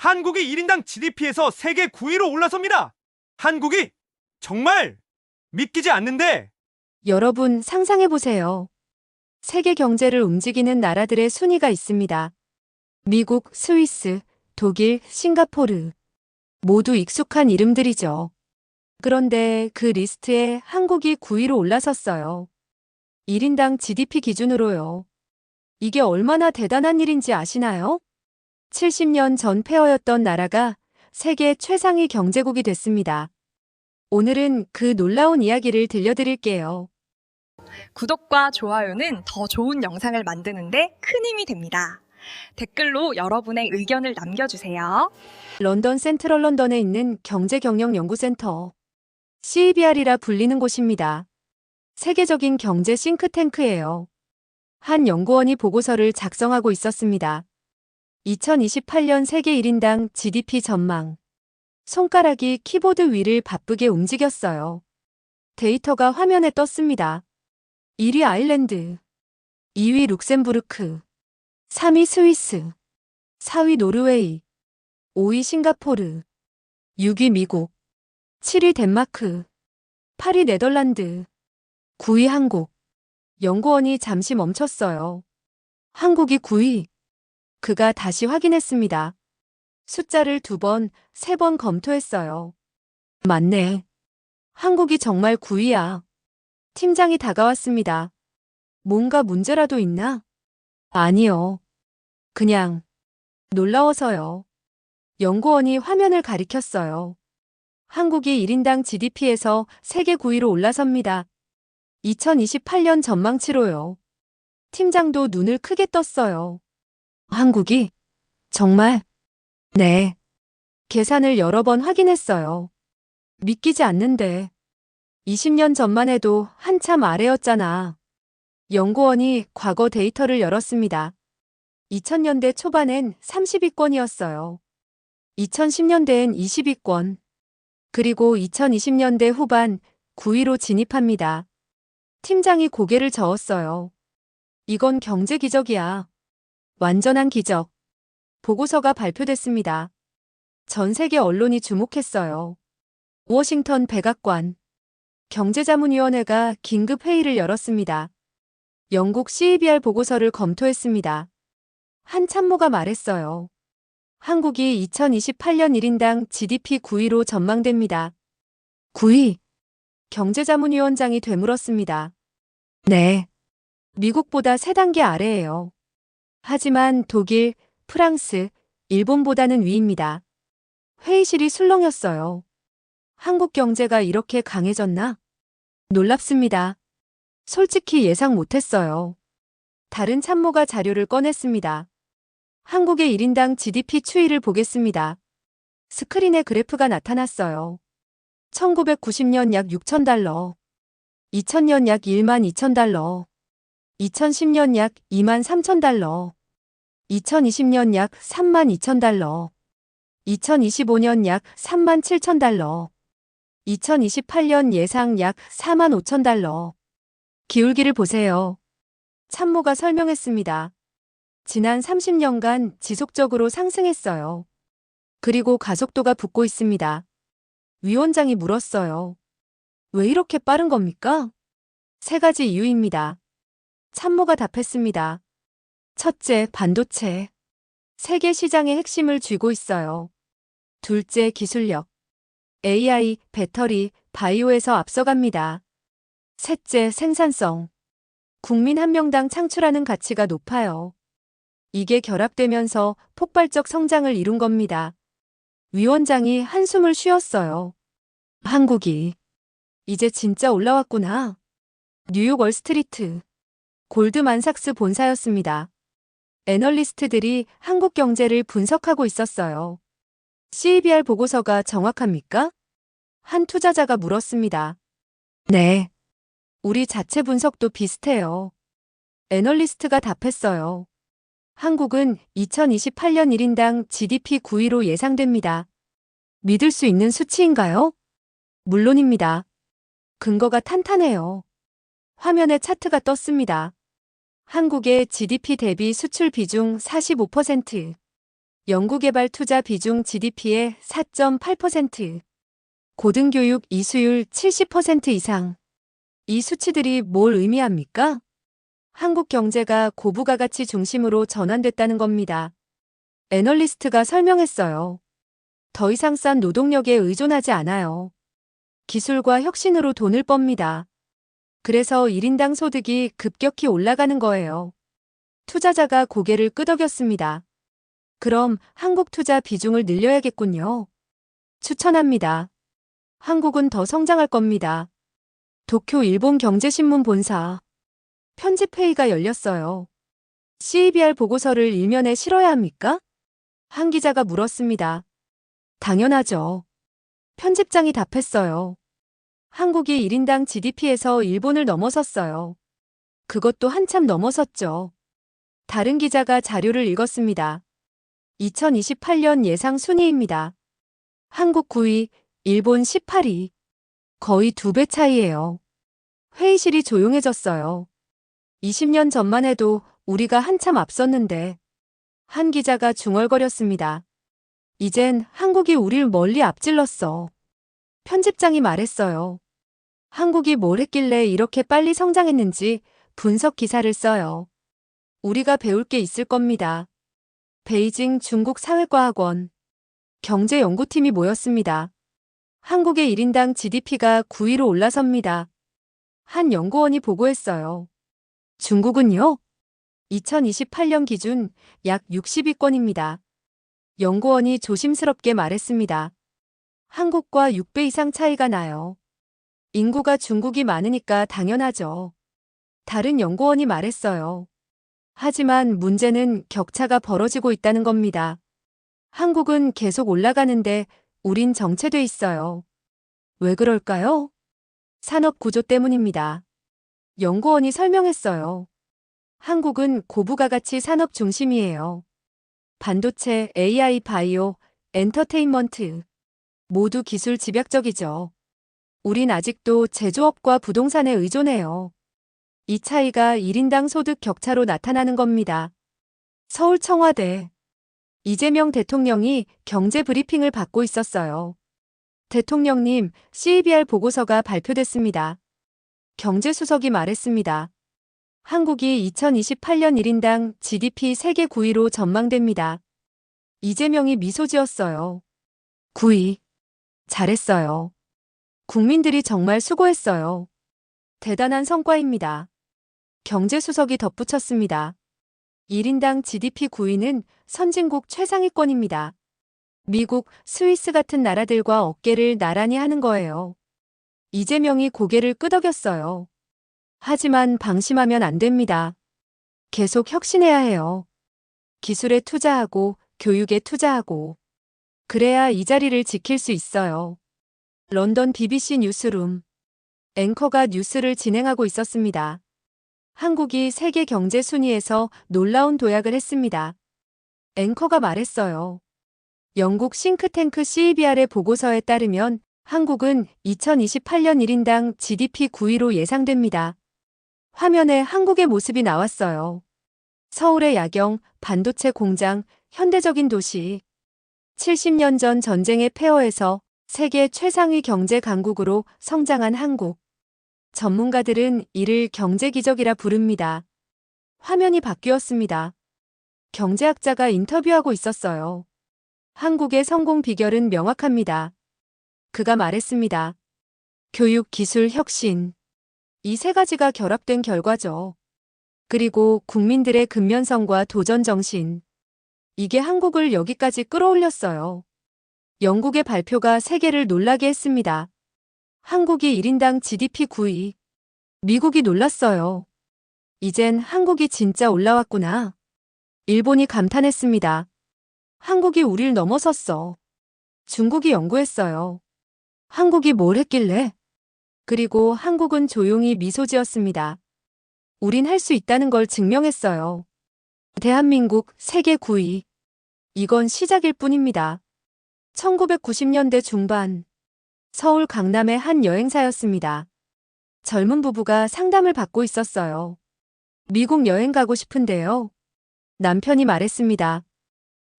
한국이 1인당 GDP에서 세계 9위로 올라섭니다. 한국이 정말 믿기지 않는데 여러분 상상해보세요. 세계 경제를 움직이는 나라들의 순위가 있습니다. 미국, 스위스, 독일, 싱가포르. 모두 익숙한 이름들이죠. 그런데 그 리스트에 한국이 9위로 올라섰어요. 1인당 GDP 기준으로요. 이게 얼마나 대단한 일인지 아시나요? 70년 전 폐허였던 나라가 세계 최상위 경제국이 됐습니다. 오늘은 그 놀라운 이야기를 들려드릴게요. 구독과 좋아요는 더 좋은 영상을 만드는데 큰 힘이 됩니다. 댓글로 여러분의 의견을 남겨주세요. 런던 센트럴 런던에 있는 경제경영연구센터 CEBR이라 불리는 곳입니다. 세계적인 경제 싱크탱크예요. 한 연구원이 보고서를 작성하고 있었습니다. 2028년 세계 1인당 GDP 전망. 손가락이 키보드 위를 바쁘게 움직였어요. 데이터가 화면에 떴습니다. 1위 아일랜드, 2위 룩셈부르크, 3위 스위스, 4위 노르웨이, 5위 싱가포르, 6위 미국, 7위 덴마크, 8위 네덜란드, 9위 한국. 연구원이 잠시 멈췄어요. 한국이 9위. 그가 다시 확인했습니다. 숫자를 2번, 3번 검토했어요. 맞네. 한국이 정말 9위야. 팀장이 다가왔습니다. 뭔가 문제라도 있나? 아니요. 그냥 놀라워서요. 연구원이 화면을 가리켰어요. 한국이 1인당 GDP에서 세계 9위로 올라섭니다. 2028년 전망치로요. 팀장도 눈을 크게 떴어요. 한국이? 정말? 네. 계산을 여러 번 확인했어요. 믿기지 않는데. 20년 전만 해도 한참 아래였잖아. 연구원이 과거 데이터를 열었습니다. 2000년대 초반엔 30위권이었어요. 2010년대엔 20위권. 그리고 2020년대 후반 9위로 진입합니다. 팀장이 고개를 저었어요. 이건 경제 기적이야. 완전한 기적. 보고서가 발표됐습니다. 전 세계 언론이 주목했어요. 워싱턴 백악관 경제자문위원회가 긴급 회의를 열었습니다. 영국 CEBR 보고서를 검토했습니다. 한 참모가 말했어요. 한국이 2028년 1인당 GDP 9위로 전망됩니다. 9위. 경제자문위원장이 되물었습니다. 네. 미국보다 3단계 아래예요. 하지만 독일, 프랑스, 일본보다는 위입니다. 회의실이 술렁였어요. 한국 경제가 이렇게 강해졌나? 놀랍습니다. 솔직히 예상 못했어요. 다른 참모가 자료를 꺼냈습니다. 한국의 1인당 GDP 추이를 보겠습니다. 스크린에 그래프가 나타났어요. 1990년 약 6,000달러, 2000년 약 12,000달러, 2010년 약 23,000달러, 2020년 약 32,000달러, 2025년 약 37,000달러, 2028년 예상 약 45,000달러. 기울기를 보세요. 참모가 설명했습니다. 지난 30년간 지속적으로 상승했어요. 그리고 가속도가 붙고 있습니다. 위원장이 물었어요. 왜 이렇게 빠른 겁니까? 3가지 이유입니다. 참모가 답했습니다. 첫째, 반도체. 세계 시장의 핵심을 쥐고 있어요. 둘째, 기술력. AI, 배터리, 바이오에서 앞서갑니다. 셋째, 생산성. 국민 한 명당 창출하는 가치가 높아요. 이게 결합되면서 폭발적 성장을 이룬 겁니다. 위원장이 한숨을 쉬었어요. 한국이 이제 진짜 올라왔구나. 뉴욕 월스트리트 골드만삭스 본사였습니다. 애널리스트들이 한국 경제를 분석하고 있었어요. CEBR 보고서가 정확합니까? 한 투자자가 물었습니다. 네. 우리 자체 분석도 비슷해요. 애널리스트가 답했어요. 한국은 2028년 1인당 GDP 9위로 예상됩니다. 믿을 수 있는 수치인가요? 물론입니다. 근거가 탄탄해요. 화면에 차트가 떴습니다. 한국의 GDP 대비 수출 비중 45%. 연구개발 투자 비중 GDP의 4.8%, 고등교육 이수율 70% 이상. 이 수치들이 뭘 의미합니까? 한국 경제가 고부가 가치 중심으로 전환됐다는 겁니다. 애널리스트가 설명했어요. 더 이상 싼 노동력에 의존하지 않아요. 기술과 혁신으로 돈을 빱니다. 그래서 1인당 소득이 급격히 올라가는 거예요. 투자자가 고개를 끄덕였습니다. 그럼 한국 투자 비중을 늘려야겠군요. 추천합니다. 한국은 더 성장할 겁니다. 도쿄 일본 경제신문 본사. 편집회의가 열렸어요. CEBR 보고서를 일면에 실어야 합니까? 한 기자가 물었습니다. 당연하죠. 편집장이 답했어요. 한국이 1인당 GDP에서 일본을 넘어섰어요. 그것도 한참 넘어섰죠. 다른 기자가 자료를 읽었습니다. 2028년 예상 순위입니다. 한국 9위, 일본 18위. 거의 2배 차이예요. 회의실이 조용해졌어요. 20년 전만 해도 우리가 한참 앞섰는데. 한 기자가 중얼거렸습니다. 이젠 한국이 우릴 멀리 앞질렀어. 편집장이 말했어요. 한국이 뭘 했길래 이렇게 빨리 성장했는지 분석 기사를 써요. 우리가 배울 게 있을 겁니다. 베이징 중국 사회과학원 경제연구팀이 모였습니다. 한국의 1인당 GDP가 9위로 올라섭니다. 한 연구원이 보고했어요. 중국은요? 2028년 기준 약 60위권입니다. 연구원이 조심스럽게 말했습니다. 한국과 6배 이상 차이가 나요. 인구가 중국이 많으니까 당연하죠. 다른 연구원이 말했어요. 하지만 문제는 격차가 벌어지고 있다는 겁니다. 한국은 계속 올라가는데 우린 정체돼 있어요. 왜 그럴까요? 산업 구조 때문입니다. 연구원이 설명했어요. 한국은 고부가가치 산업 중심이에요. 반도체, AI, 바이오, 엔터테인먼트 모두 기술 집약적이죠. 우린 아직도 제조업과 부동산에 의존해요. 이 차이가 1인당 소득 격차로 나타나는 겁니다. 서울 청와대. 이재명 대통령이 경제 브리핑을 받고 있었어요. 대통령님, CEBR 보고서가 발표됐습니다. 경제수석이 말했습니다. 한국이 2028년 1인당 GDP 세계 9위로 전망됩니다. 이재명이 미소 지었어요. 9위. 잘했어요. 국민들이 정말 수고했어요. 대단한 성과입니다. 경제수석이 덧붙였습니다. 1인당 GDP 9위는 선진국 최상위권입니다. 미국, 스위스 같은 나라들과 어깨를 나란히 하는 거예요. 이재명이 고개를 끄덕였어요. 하지만 방심하면 안 됩니다. 계속 혁신해야 해요. 기술에 투자하고 교육에 투자하고. 그래야 이 자리를 지킬 수 있어요. 런던 BBC 뉴스룸. 앵커가 뉴스를 진행하고 있었습니다. 한국이 세계 경제 순위에서 놀라운 도약을 했습니다. 앵커가 말했어요. 영국 싱크탱크 CEBR의 보고서에 따르면 한국은 2028년 1인당 GDP 9위로 예상됩니다. 화면에 한국의 모습이 나왔어요. 서울의 야경, 반도체 공장, 현대적인 도시. 70년 전 전쟁의 폐허에서 세계 최상위 경제 강국으로 성장한 한국. 전문가들은 이를 경제 기적이라 부릅니다. 화면이 바뀌었습니다. 경제학자가 인터뷰하고 있었어요. 한국의 성공 비결은 명확합니다. 그가 말했습니다. 교육, 기술, 혁신. 이 세 가지가 결합된 결과죠. 그리고 국민들의 근면성과 도전 정신. 이게 한국을 여기까지 끌어올렸어요. 영국의 발표가 세계를 놀라게 했습니다. 한국이 1인당 GDP 9위. 미국이 놀랐어요. 이젠 한국이 진짜 올라왔구나. 일본이 감탄했습니다. 한국이 우릴 넘어섰어. 중국이 연구했어요. 한국이 뭘 했길래? 그리고 한국은 조용히 미소 지었습니다. 우린 할 수 있다는 걸 증명했어요. 대한민국 세계 9위. 이건 시작일 뿐입니다. 1990년대 중반. 서울 강남의 한 여행사였습니다. 젊은 부부가 상담을 받고 있었어요. 미국 여행 가고 싶은데요. 남편이 말했습니다.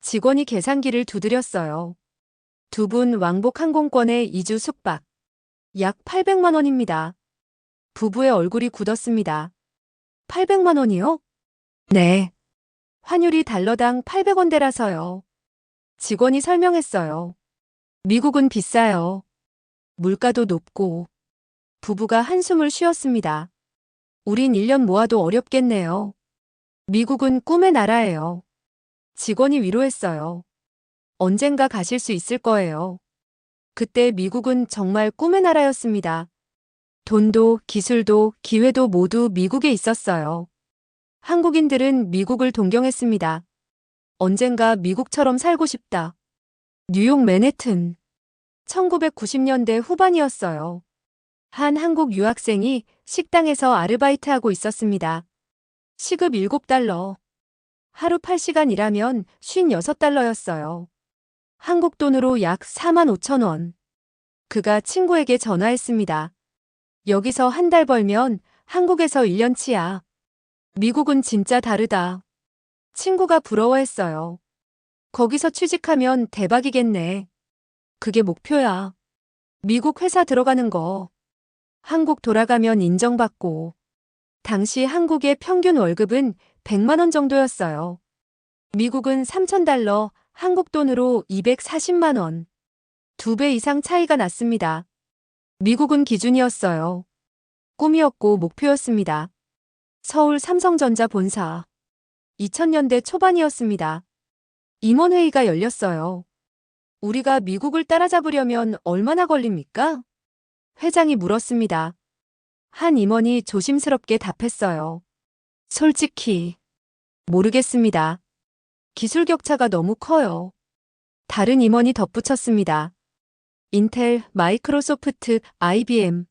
직원이 계산기를 두드렸어요. 두 분 왕복 항공권에 2주 숙박. 약 800만 원입니다. 부부의 얼굴이 굳었습니다. 800만 원이요? 네. 환율이 달러당 800원대라서요. 직원이 설명했어요. 미국은 비싸요. 물가도 높고. 부부가 한숨을 쉬었습니다. 우린 1년 모아도 어렵겠네요. 미국은 꿈의 나라예요. 직원이 위로했어요. 언젠가 가실 수 있을 거예요. 그때 미국은 정말 꿈의 나라였습니다. 돈도 기술도 기회도 모두 미국에 있었어요. 한국인들은 미국을 동경했습니다. 언젠가 미국처럼 살고 싶다. 뉴욕 맨해튼. 1990년대 후반이었어요. 한 한국 유학생이 식당에서 아르바이트하고 있었습니다. 시급 7달러. 하루 8시간 일하면 56달러였어요. 한국 돈으로 약 4만 5천 원. 그가 친구에게 전화했습니다. 여기서 한 달 벌면 한국에서 1년치야. 미국은 진짜 다르다. 친구가 부러워했어요. 거기서 취직하면 대박이겠네. 그게 목표야. 미국 회사 들어가는 거. 한국 돌아가면 인정받고. 당시 한국의 평균 월급은 100만 원 정도였어요. 미국은 3,000달러, 한국 돈으로 240만 원. 2배 이상 차이가 났습니다. 미국은 기준이었어요. 꿈이었고 목표였습니다. 서울 삼성전자 본사. 2000년대 초반이었습니다. 임원회의가 열렸어요. 우리가 미국을 따라잡으려면 얼마나 걸립니까? 회장이 물었습니다. 한 임원이 조심스럽게 답했어요. 솔직히 모르겠습니다. 기술 격차가 너무 커요. 다른 임원이 덧붙였습니다. 인텔, 마이크로소프트, IBM.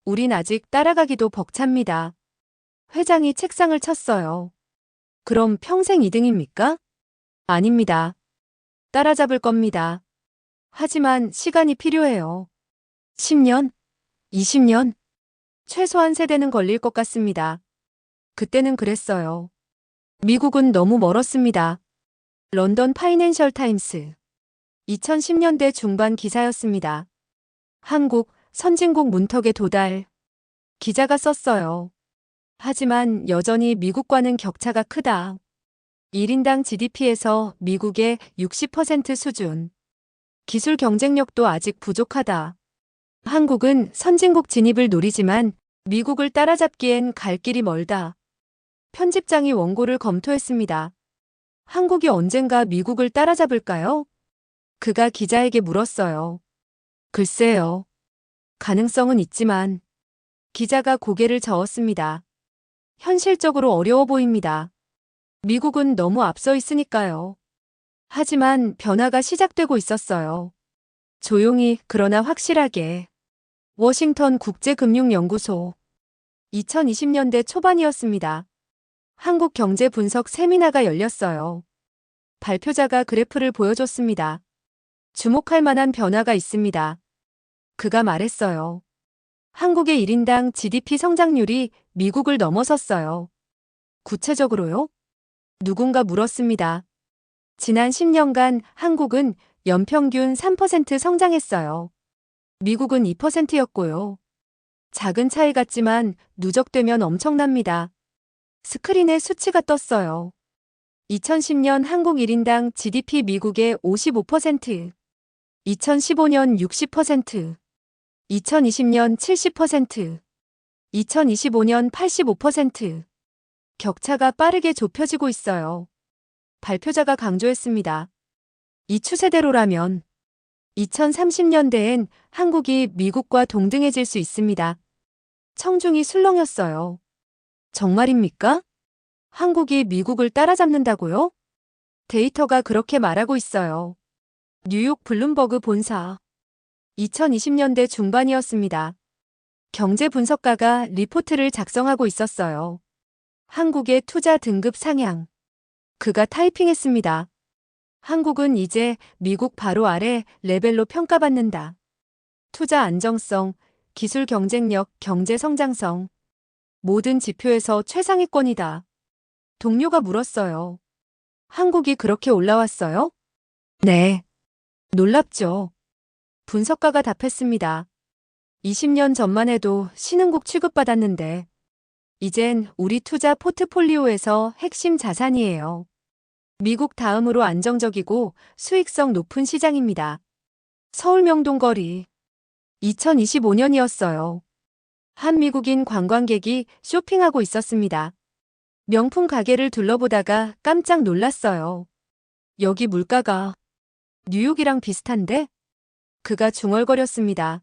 우린 아직 따라가기도 벅찹니다. 회장이 책상을 쳤어요. 그럼 평생 2등입니까? 아닙니다. 따라잡을 겁니다. 하지만 시간이 필요해요. 10년? 20년? 최소한 세대는 걸릴 것 같습니다. 그때는 그랬어요. 미국은 너무 멀었습니다. 런던 파이낸셜 타임스. 2010년대 중반 기사였습니다. 한국, 선진국 문턱에 도달. 기자가 썼어요. 하지만 여전히 미국과는 격차가 크다. 1인당 GDP에서 미국의 60% 수준. 기술 경쟁력도 아직 부족하다. 한국은 선진국 진입을 노리지만 미국을 따라잡기엔 갈 길이 멀다. 편집장이 원고를 검토했습니다. 한국이 언젠가 미국을 따라잡을까요? 그가 기자에게 물었어요. 글쎄요. 가능성은 있지만. 기자가 고개를 저었습니다. 현실적으로 어려워 보입니다. 미국은 너무 앞서 있으니까요. 하지만 변화가 시작되고 있었어요. 조용히 그러나 확실하게. 워싱턴 국제금융연구소. 2020년대 초반이었습니다. 한국 경제 분석 세미나가 열렸어요. 발표자가 그래프를 보여줬습니다. 주목할 만한 변화가 있습니다. 그가 말했어요. 한국의 1인당 GDP 성장률이 미국을 넘어섰어요. 구체적으로요? 누군가 물었습니다. 지난 10년간 한국은 연평균 3% 성장했어요. 미국은 2%였고요. 작은 차이 같지만 누적되면 엄청납니다. 스크린에 수치가 떴어요. 2010년 한국 1인당 GDP 미국의 55%, 2015년 60%, 2020년 70%, 2025년 85%. 격차가 빠르게 좁혀지고 있어요. 발표자가 강조했습니다. 이 추세대로라면 2030년대엔 한국이 미국과 동등해질 수 있습니다. 청중이 술렁였어요. 정말입니까? 한국이 미국을 따라잡는다고요? 데이터가 그렇게 말하고 있어요. 뉴욕 블룸버그 본사. 2020년대 중반이었습니다. 경제 분석가가 리포트를 작성하고 있었어요. 한국의 투자 등급 상향. 그가 타이핑했습니다. 한국은 이제 미국 바로 아래 레벨로 평가받는다. 투자 안정성, 기술 경쟁력, 경제 성장성. 모든 지표에서 최상위권이다. 동료가 물었어요. 한국이 그렇게 올라왔어요? 네. 놀랍죠. 분석가가 답했습니다. 20년 전만 해도 신흥국 취급받았는데, 이젠 우리 투자 포트폴리오에서 핵심 자산이에요. 미국 다음으로 안정적이고 수익성 높은 시장입니다. 서울 명동거리. 2025년이었어요. 한 미국인 관광객이 쇼핑하고 있었습니다. 명품 가게를 둘러보다가 깜짝 놀랐어요. 여기 물가가 뉴욕이랑 비슷한데? 그가 중얼거렸습니다.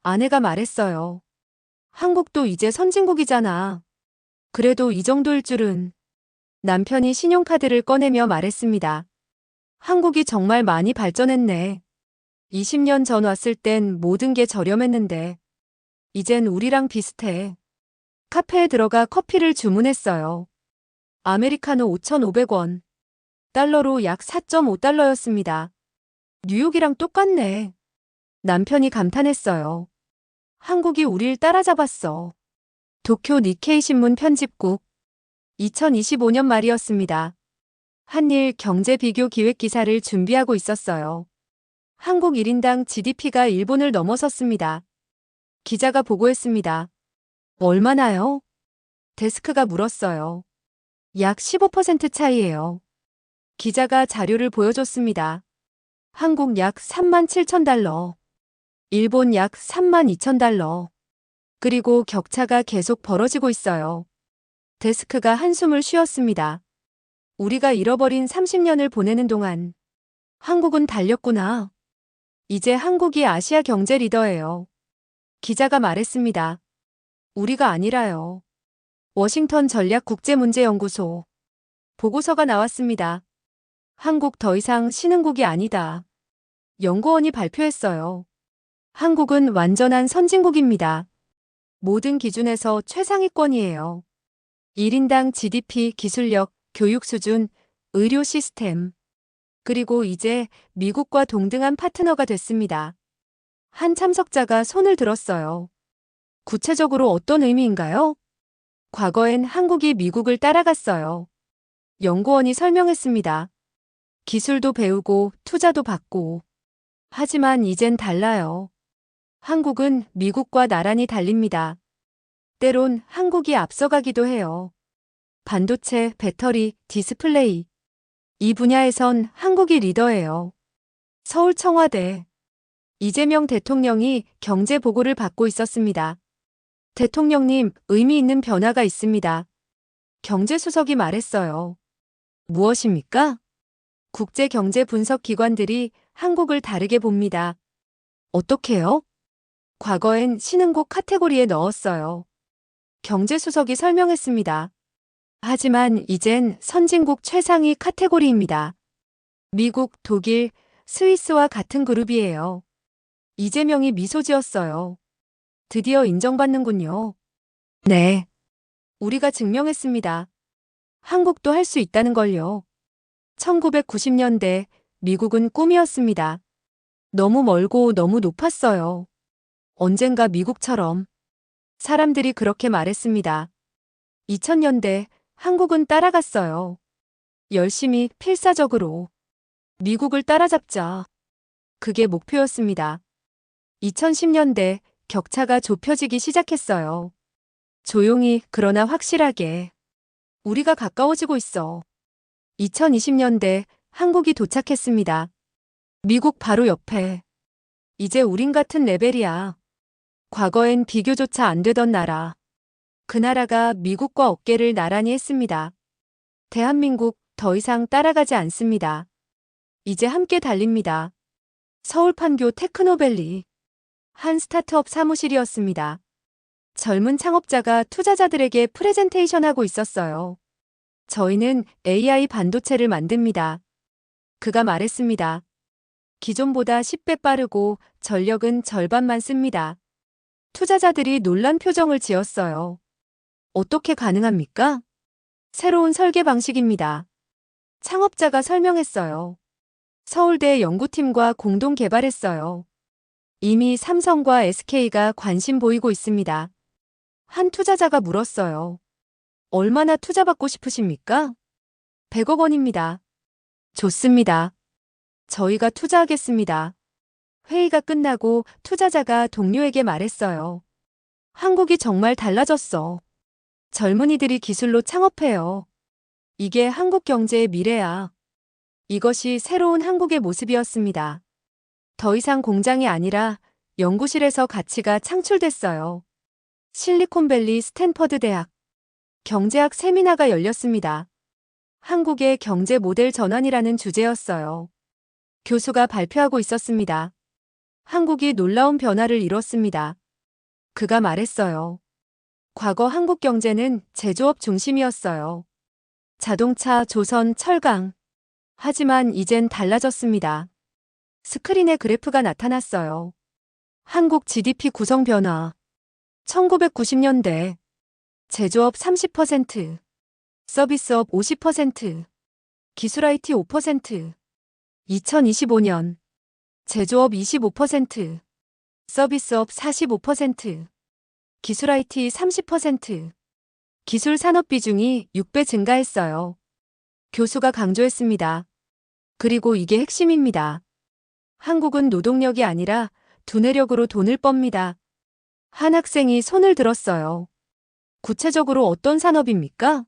아내가 말했어요. 한국도 이제 선진국이잖아. 그래도 이 정도일 줄은. 남편이 신용카드를 꺼내며 말했습니다. 한국이 정말 많이 발전했네. 20년 전 왔을 땐 모든 게 저렴했는데, 이젠 우리랑 비슷해. 카페에 들어가 커피를 주문했어요. 아메리카노 5,500원. 달러로 약 4.5달러였습니다. 뉴욕이랑 똑같네. 남편이 감탄했어요. 한국이 우릴 따라잡았어. 도쿄 니케이 신문 편집국. 2025년 말이었습니다. 한일 경제 비교 기획 기사를 준비하고 있었어요. 한국 1인당 GDP가 일본을 넘어섰습니다. 기자가 보고했습니다. 얼마나요? 데스크가 물었어요. 약 15% 차이예요. 기자가 자료를 보여줬습니다. 한국 약 37,000달러. 일본 약 32,000달러. 그리고 격차가 계속 벌어지고 있어요. 데스크가 한숨을 쉬었습니다. 우리가 잃어버린 30년을 보내는 동안 한국은 달렸구나. 이제 한국이 아시아 경제 리더예요. 기자가 말했습니다. 우리가 아니라요. 워싱턴 전략국제문제연구소. 보고서가 나왔습니다. 한국 더 이상 신흥국이 아니다. 연구원이 발표했어요. 한국은 완전한 선진국입니다. 모든 기준에서 최상위권이에요. 1인당 GDP, 기술력, 교육 수준, 의료 시스템. 그리고 이제 미국과 동등한 파트너가 됐습니다. 한 참석자가 손을 들었어요. 구체적으로 어떤 의미인가요? 과거엔 한국이 미국을 따라갔어요. 연구원이 설명했습니다. 기술도 배우고 투자도 받고. 하지만 이젠 달라요. 한국은 미국과 나란히 달립니다. 때론 한국이 앞서가기도 해요. 반도체, 배터리, 디스플레이. 이 분야에선 한국이 리더예요. 서울 청와대. 이재명 대통령이 경제 보고를 받고 있었습니다. 대통령님, 의미 있는 변화가 있습니다. 경제수석이 말했어요. 무엇입니까? 국제경제분석기관들이 한국을 다르게 봅니다. 어떻게요? 과거엔 신흥국 카테고리에 넣었어요. 경제수석이 설명했습니다. 하지만 이젠 선진국 최상위 카테고리입니다. 미국, 독일, 스위스와 같은 그룹이에요. 이재명이 미소 지었어요. 드디어 인정받는군요. 네. 우리가 증명했습니다. 한국도 할 수 있다는 걸요. 1990년대 미국은 꿈이었습니다. 너무 멀고 너무 높았어요. 언젠가 미국처럼. 사람들이 그렇게 말했습니다. 2000년대 한국은 따라갔어요. 열심히 필사적으로. 미국을 따라잡자. 그게 목표였습니다. 2010년대 격차가 좁혀지기 시작했어요. 조용히 그러나 확실하게. 우리가 가까워지고 있어. 2020년대 한국이 도착했습니다. 미국 바로 옆에. 이제 우린 같은 레벨이야. 과거엔 비교조차 안 되던 나라. 그 나라가 미국과 어깨를 나란히 했습니다. 대한민국 더 이상 따라가지 않습니다. 이제 함께 달립니다. 서울 판교 테크노밸리. 한 스타트업 사무실이었습니다. 젊은 창업자가 투자자들에게 프레젠테이션하고 있었어요. 저희는 AI 반도체를 만듭니다. 그가 말했습니다. 기존보다 10배 빠르고 전력은 절반만 씁니다. 투자자들이 놀란 표정을 지었어요. 어떻게 가능합니까? 새로운 설계 방식입니다. 창업자가 설명했어요. 서울대 연구팀과 공동 개발했어요. 이미 삼성과 SK가 관심 보이고 있습니다. 한 투자자가 물었어요. 얼마나 투자받고 싶으십니까? 100억 원입니다. 좋습니다. 저희가 투자하겠습니다. 회의가 끝나고 투자자가 동료에게 말했어요. 한국이 정말 달라졌어. 젊은이들이 기술로 창업해요. 이게 한국 경제의 미래야. 이것이 새로운 한국의 모습이었습니다. 더 이상 공장이 아니라 연구실에서 가치가 창출됐어요. 실리콘밸리 스탠퍼드 대학 경제학 세미나가 열렸습니다. 한국의 경제 모델 전환이라는 주제였어요. 교수가 발표하고 있었습니다. 한국이 놀라운 변화를 이뤘습니다. 그가 말했어요. 과거 한국 경제는 제조업 중심이었어요. 자동차, 조선, 철강. 하지만 이젠 달라졌습니다. 스크린에 그래프가 나타났어요. 한국 GDP 구성 변화. 1990년대 제조업 30%, 서비스업 50%, 기술 IT 5%. 2025년 제조업 25%, 서비스업 45%, 기술 IT 30%. 기술 산업 비중이 6배 증가했어요. 교수가 강조했습니다. 그리고 이게 핵심입니다. 한국은 노동력이 아니라 두뇌력으로 돈을 빱니다. 한 학생이 손을 들었어요. 구체적으로 어떤 산업입니까?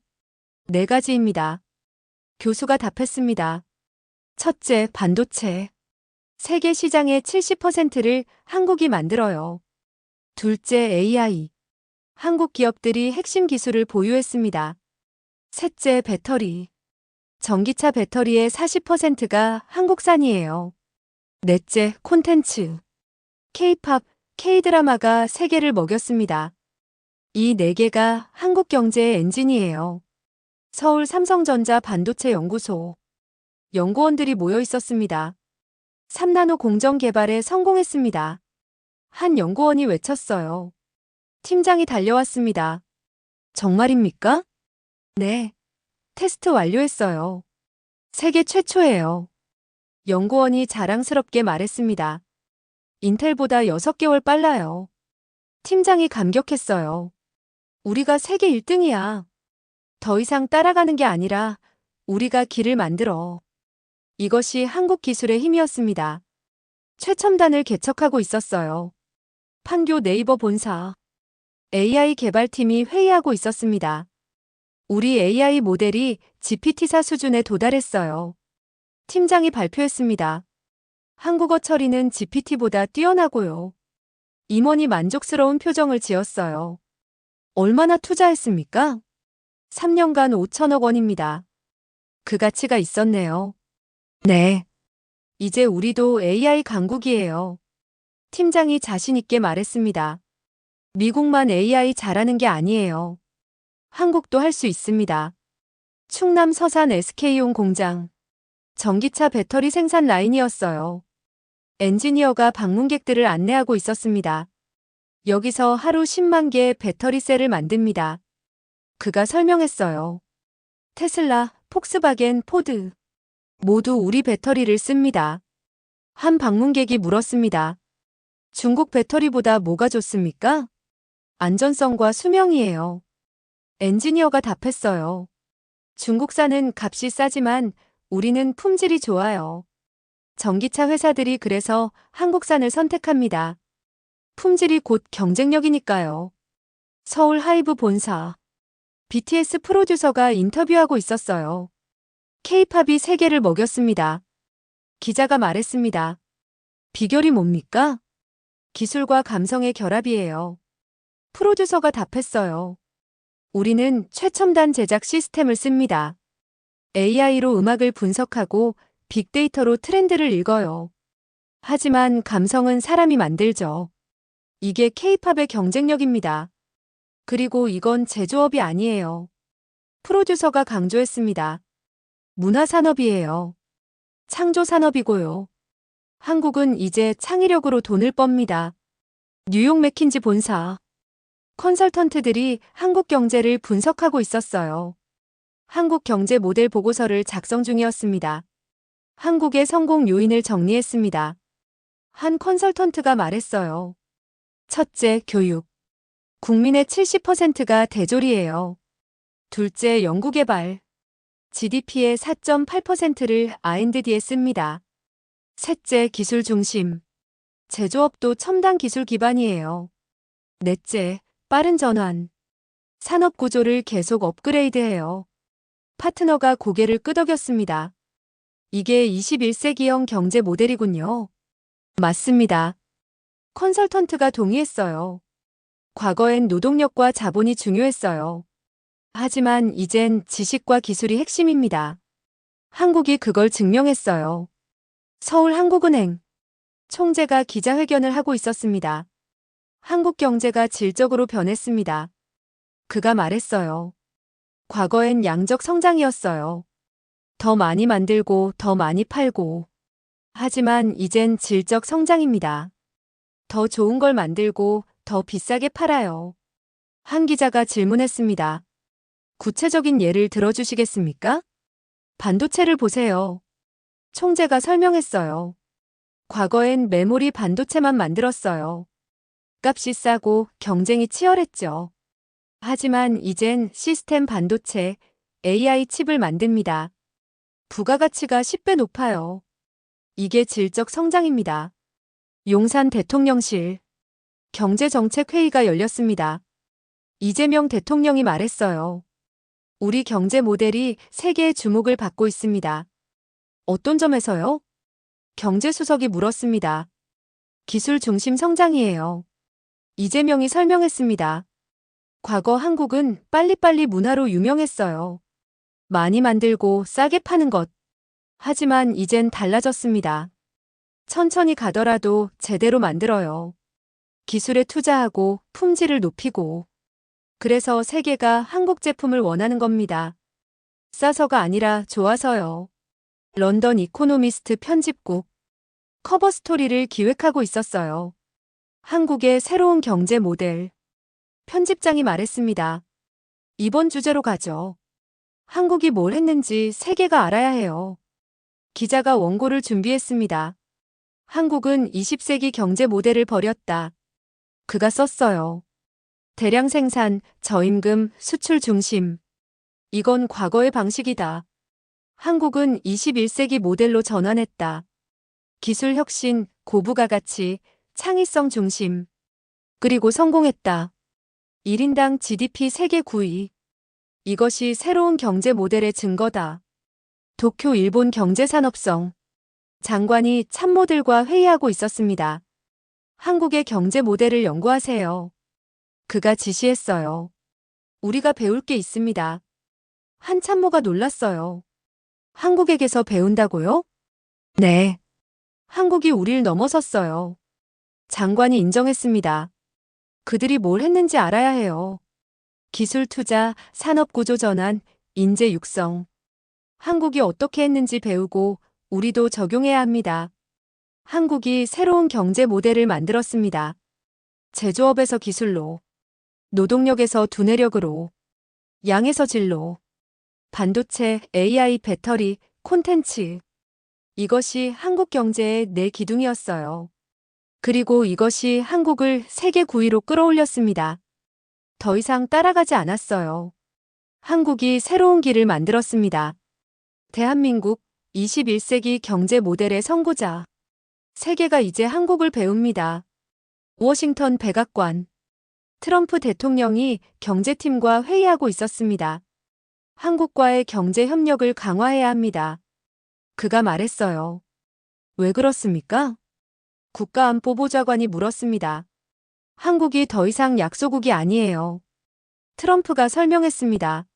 4가지입니다. 교수가 답했습니다. 첫째, 반도체. 세계 시장의 70%를 한국이 만들어요. 둘째, AI. 한국 기업들이 핵심 기술을 보유했습니다. 셋째, 배터리. 전기차 배터리의 40%가 한국산이에요. 넷째, 콘텐츠. K-팝, K-드라마가 세계를 먹였습니다. 이 4개가 한국 경제의 엔진이에요. 서울 삼성전자 반도체 연구소. 연구원들이 모여 있었습니다. 3나노 공정 개발에 성공했습니다. 한 연구원이 외쳤어요. 팀장이 달려왔습니다. 정말입니까? 네. 테스트 완료했어요. 세계 최초예요. 연구원이 자랑스럽게 말했습니다. 인텔보다 6개월 빨라요. 팀장이 감격했어요. 우리가 세계 1등이야. 더 이상 따라가는 게 아니라 우리가 길을 만들어. 이것이 한국 기술의 힘이었습니다. 최첨단을 개척하고 있었어요. 판교 네이버 본사. AI 개발팀이 회의하고 있었습니다. 우리 AI 모델이 GPT사 수준에 도달했어요. 팀장이 발표했습니다. 한국어 처리는 GPT보다 뛰어나고요. 임원이 만족스러운 표정을 지었어요. 얼마나 투자했습니까? 3년간 5천억 원입니다. 그 가치가 있었네요. 네. 이제 우리도 AI 강국이에요. 팀장이 자신있게 말했습니다. 미국만 AI 잘하는 게 아니에요. 한국도 할 수 있습니다. 충남 서산 SK용 공장. 전기차 배터리 생산 라인이었어요. 엔지니어가 방문객들을 안내하고 있었습니다. 여기서 하루 10만 개의 배터리 셀을 만듭니다. 그가 설명했어요. 테슬라, 폭스바겐, 포드. 모두 우리 배터리를 씁니다. 한 방문객이 물었습니다. 중국 배터리보다 뭐가 좋습니까? 안전성과 수명이에요. 엔지니어가 답했어요. 중국산은 값이 싸지만 우리는 품질이 좋아요. 전기차 회사들이 그래서 한국산을 선택합니다. 품질이 곧 경쟁력이니까요. 서울 하이브 본사. BTS 프로듀서가 인터뷰하고 있었어요. K-팝이 세계를 먹였습니다. 기자가 말했습니다. 비결이 뭡니까? 기술과 감성의 결합이에요. 프로듀서가 답했어요. 우리는 최첨단 제작 시스템을 씁니다. AI로 음악을 분석하고 빅데이터로 트렌드를 읽어요. 하지만 감성은 사람이 만들죠. 이게 K-팝의 경쟁력입니다. 그리고 이건 제조업이 아니에요. 프로듀서가 강조했습니다. 문화산업이에요. 창조산업이고요. 한국은 이제 창의력으로 돈을 빱니다. 뉴욕 맥킨지 본사. 컨설턴트들이 한국 경제를 분석하고 있었어요. 한국 경제 모델 보고서를 작성 중이었습니다. 한국의 성공 요인을 정리했습니다. 한 컨설턴트가 말했어요. 첫째, 교육. 국민의 70%가 대졸이에요. 둘째, 연구개발. GDP의 4.8%를 R&D에 씁니다. 셋째, 기술 중심. 제조업도 첨단 기술 기반이에요. 넷째, 빠른 전환. 산업 구조를 계속 업그레이드해요. 파트너가 고개를 끄덕였습니다. 이게 21세기형 경제 모델이군요. 맞습니다. 컨설턴트가 동의했어요. 과거엔 노동력과 자본이 중요했어요. 하지만 이젠 지식과 기술이 핵심입니다. 한국이 그걸 증명했어요. 서울한국은행 총재가 기자회견을 하고 있었습니다. 한국 경제가 질적으로 변했습니다. 그가 말했어요. 과거엔 양적 성장이었어요. 더 많이 만들고 더 많이 팔고. 하지만 이젠 질적 성장입니다. 더 좋은 걸 만들고 더 비싸게 팔아요. 한 기자가 질문했습니다. 구체적인 예를 들어주시겠습니까? 반도체를 보세요. 총재가 설명했어요. 과거엔 메모리 반도체만 만들었어요. 값이 싸고 경쟁이 치열했죠. 하지만 이젠 시스템 반도체, AI 칩을 만듭니다. 부가가치가 10배 높아요. 이게 질적 성장입니다. 용산 대통령실 경제정책회의가 열렸습니다. 이재명 대통령이 말했어요. 우리 경제 모델이 세계의 주목을 받고 있습니다. 어떤 점에서요? 경제수석이 물었습니다. 기술 중심 성장이에요. 이재명이 설명했습니다. 과거 한국은 빨리빨리 문화로 유명했어요. 많이 만들고 싸게 파는 것. 하지만 이젠 달라졌습니다. 천천히 가더라도 제대로 만들어요. 기술에 투자하고 품질을 높이고. 그래서 세계가 한국 제품을 원하는 겁니다. 싸서가 아니라 좋아서요. 런던 이코노미스트 편집국 커버 스토리를 기획하고 있었어요. 한국의 새로운 경제 모델. 편집장이 말했습니다. 이번 주제로 가죠. 한국이 뭘 했는지 세계가 알아야 해요. 기자가 원고를 준비했습니다. 한국은 20세기 경제 모델을 버렸다. 그가 썼어요. 대량 생산, 저임금, 수출 중심. 이건 과거의 방식이다. 한국은 21세기 모델로 전환했다. 기술 혁신, 고부가 가치, 창의성 중심. 그리고 성공했다. 1인당 GDP 세계 9위. 이것이 새로운 경제 모델의 증거다. 도쿄 일본 경제산업성. 장관이 참모들과 회의하고 있었습니다. 한국의 경제 모델을 연구하세요. 그가 지시했어요. 우리가 배울 게 있습니다. 한 참모가 놀랐어요. 한국에게서 배운다고요? 네. 한국이 우릴 넘어섰어요. 장관이 인정했습니다. 그들이 뭘 했는지 알아야 해요. 기술 투자, 산업 구조 전환, 인재 육성. 한국이 어떻게 했는지 배우고 우리도 적용해야 합니다. 한국이 새로운 경제 모델을 만들었습니다. 제조업에서 기술로, 노동력에서 두뇌력으로, 양에서 질로, 반도체, AI, 배터리, 콘텐츠. 이것이 한국 경제의 내 기둥이었어요. 그리고 이것이 한국을 세계 9위로 끌어올렸습니다. 더 이상 따라가지 않았어요. 한국이 새로운 길을 만들었습니다. 대한민국 21세기 경제 모델의 선구자. 세계가 이제 한국을 배웁니다. 워싱턴 백악관. 트럼프 대통령이 경제팀과 회의하고 있었습니다. 한국과의 경제 협력을 강화해야 합니다. 그가 말했어요. 왜 그렇습니까? 국가안보보좌관이 물었습니다. 한국이 더 이상 약소국이 아니에요. 트럼프가 설명했습니다.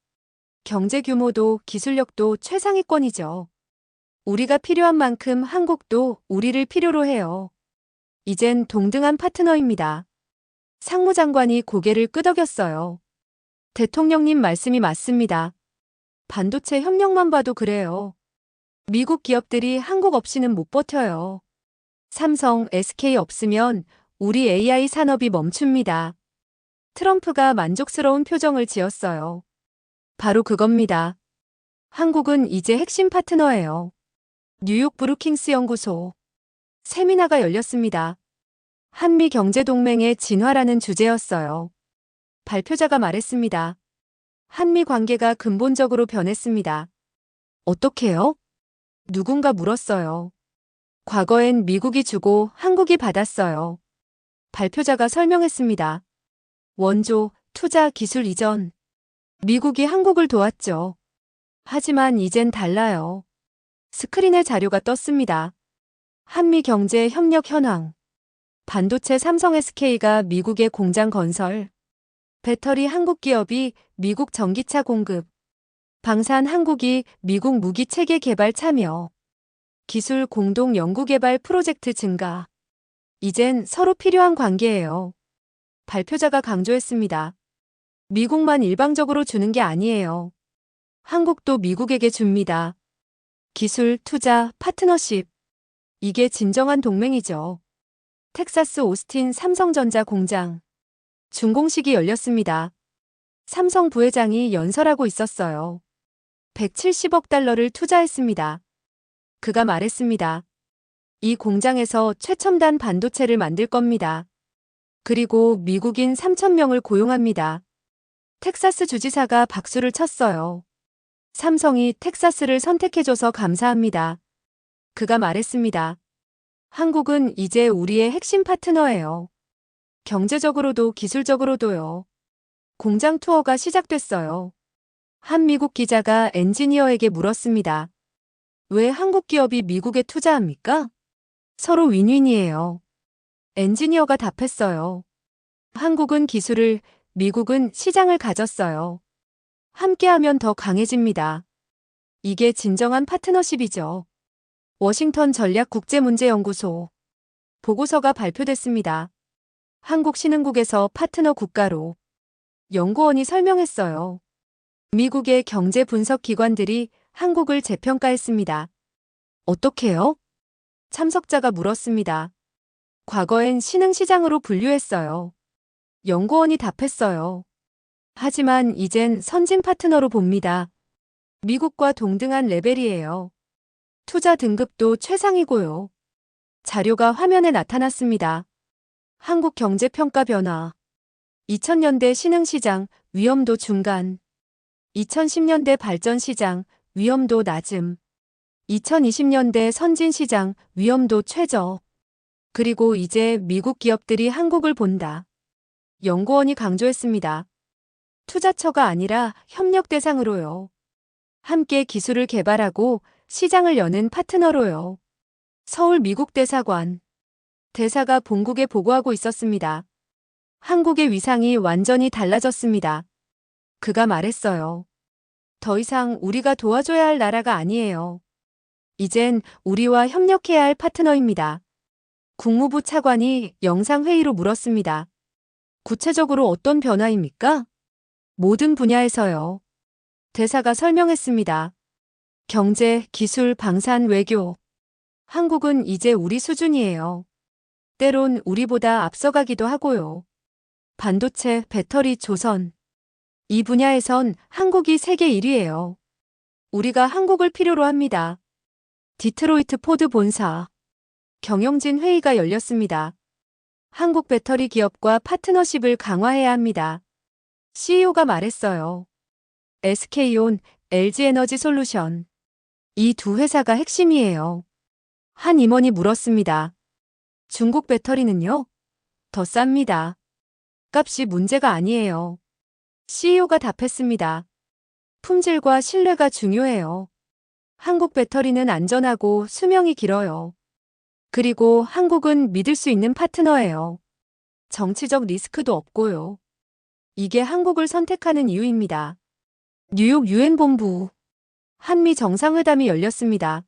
경제 규모도 기술력도 최상위권이죠. 우리가 필요한 만큼 한국도 우리를 필요로 해요. 이젠 동등한 파트너입니다. 상무장관이 고개를 끄덕였어요. 대통령님 말씀이 맞습니다. 반도체 협력만 봐도 그래요. 미국 기업들이 한국 없이는 못 버텨요. 삼성, SK 없으면 우리 AI 산업이 멈춥니다. 트럼프가 만족스러운 표정을 지었어요. 바로 그겁니다. 한국은 이제 핵심 파트너예요. 뉴욕 브루킹스 연구소. 세미나가 열렸습니다. 한미 경제동맹의 진화라는 주제였어요. 발표자가 말했습니다. 한미 관계가 근본적으로 변했습니다. 어떻게요? 누군가 물었어요. 과거엔 미국이 주고 한국이 받았어요. 발표자가 설명했습니다. 원조, 투자, 기술 이전. 미국이 한국을 도왔죠. 하지만 이젠 달라요. 스크린에 자료가 떴습니다. 한미 경제 협력 현황. 반도체 삼성 SK가 미국의 공장 건설. 배터리 한국 기업이 미국 전기차 공급. 방산 한국이 미국 무기 체계 개발 참여. 기술 공동 연구개발 프로젝트 증가. 이젠 서로 필요한 관계예요. 발표자가 강조했습니다. 미국만 일방적으로 주는 게 아니에요. 한국도 미국에게 줍니다. 기술, 투자, 파트너십. 이게 진정한 동맹이죠. 텍사스 오스틴 삼성전자 공장. 준공식이 열렸습니다. 삼성 부회장이 연설하고 있었어요. 170억 달러를 투자했습니다. 그가 말했습니다. 이 공장에서 최첨단 반도체를 만들 겁니다. 그리고 미국인 3,000명을 고용합니다. 텍사스 주지사가 박수를 쳤어요. 삼성이 텍사스를 선택해줘서 감사합니다. 그가 말했습니다. 한국은 이제 우리의 핵심 파트너예요. 경제적으로도 기술적으로도요. 공장 투어가 시작됐어요. 한 미국 기자가 엔지니어에게 물었습니다. 왜 한국 기업이 미국에 투자합니까? 서로 윈윈이에요. 엔지니어가 답했어요. 한국은 기술을, 미국은 시장을 가졌어요. 함께하면 더 강해집니다. 이게 진정한 파트너십이죠. 워싱턴 전략국제문제연구소 보고서가 발표됐습니다. 한국신흥국에서 파트너 국가로 연구원이 설명했어요. 미국의 경제 분석 기관들이 한국을 재평가했습니다. 어떻게요? 참석자가 물었습니다. 과거엔 신흥시장으로 분류했어요. 연구원이 답했어요. 하지만 이젠 선진 파트너로 봅니다. 미국과 동등한 레벨이에요. 투자 등급도 최상이고요. 자료가 화면에 나타났습니다. 한국 경제평가 변화. 2000년대 신흥시장, 위험도 중간. 2010년대 발전시장, 위험도 낮음. 2020년대 선진시장, 위험도 최저. 그리고 이제 미국 기업들이 한국을 본다. 연구원이 강조했습니다. 투자처가 아니라 협력 대상으로요. 함께 기술을 개발하고 시장을 여는 파트너로요. 서울 미국 대사관. 대사가 본국에 보고하고 있었습니다. 한국의 위상이 완전히 달라졌습니다. 그가 말했어요. 더 이상 우리가 도와줘야 할 나라가 아니에요. 이젠 우리와 협력해야 할 파트너입니다. 국무부 차관이 영상회의로 물었습니다. 구체적으로 어떤 변화입니까? 모든 분야에서요. 대사가 설명했습니다. 경제, 기술, 방산, 외교. 한국은 이제 우리 수준이에요. 때론 우리보다 앞서가기도 하고요. 반도체, 배터리, 조선. 이 분야에선 한국이 세계 1위예요. 우리가 한국을 필요로 합니다. 디트로이트 포드 본사. 경영진 회의가 열렸습니다. 한국 배터리 기업과 파트너십을 강화해야 합니다. CEO가 말했어요. SK온, LG에너지솔루션. 이 두 회사가 핵심이에요. 한 임원이 물었습니다. 중국 배터리는요? 더 쌉니다. 값이 문제가 아니에요. CEO가 답했습니다. 품질과 신뢰가 중요해요. 한국 배터리는 안전하고 수명이 길어요. 그리고 한국은 믿을 수 있는 파트너예요. 정치적 리스크도 없고요. 이게 한국을 선택하는 이유입니다. 뉴욕 유엔 본부. 한미 정상회담이 열렸습니다.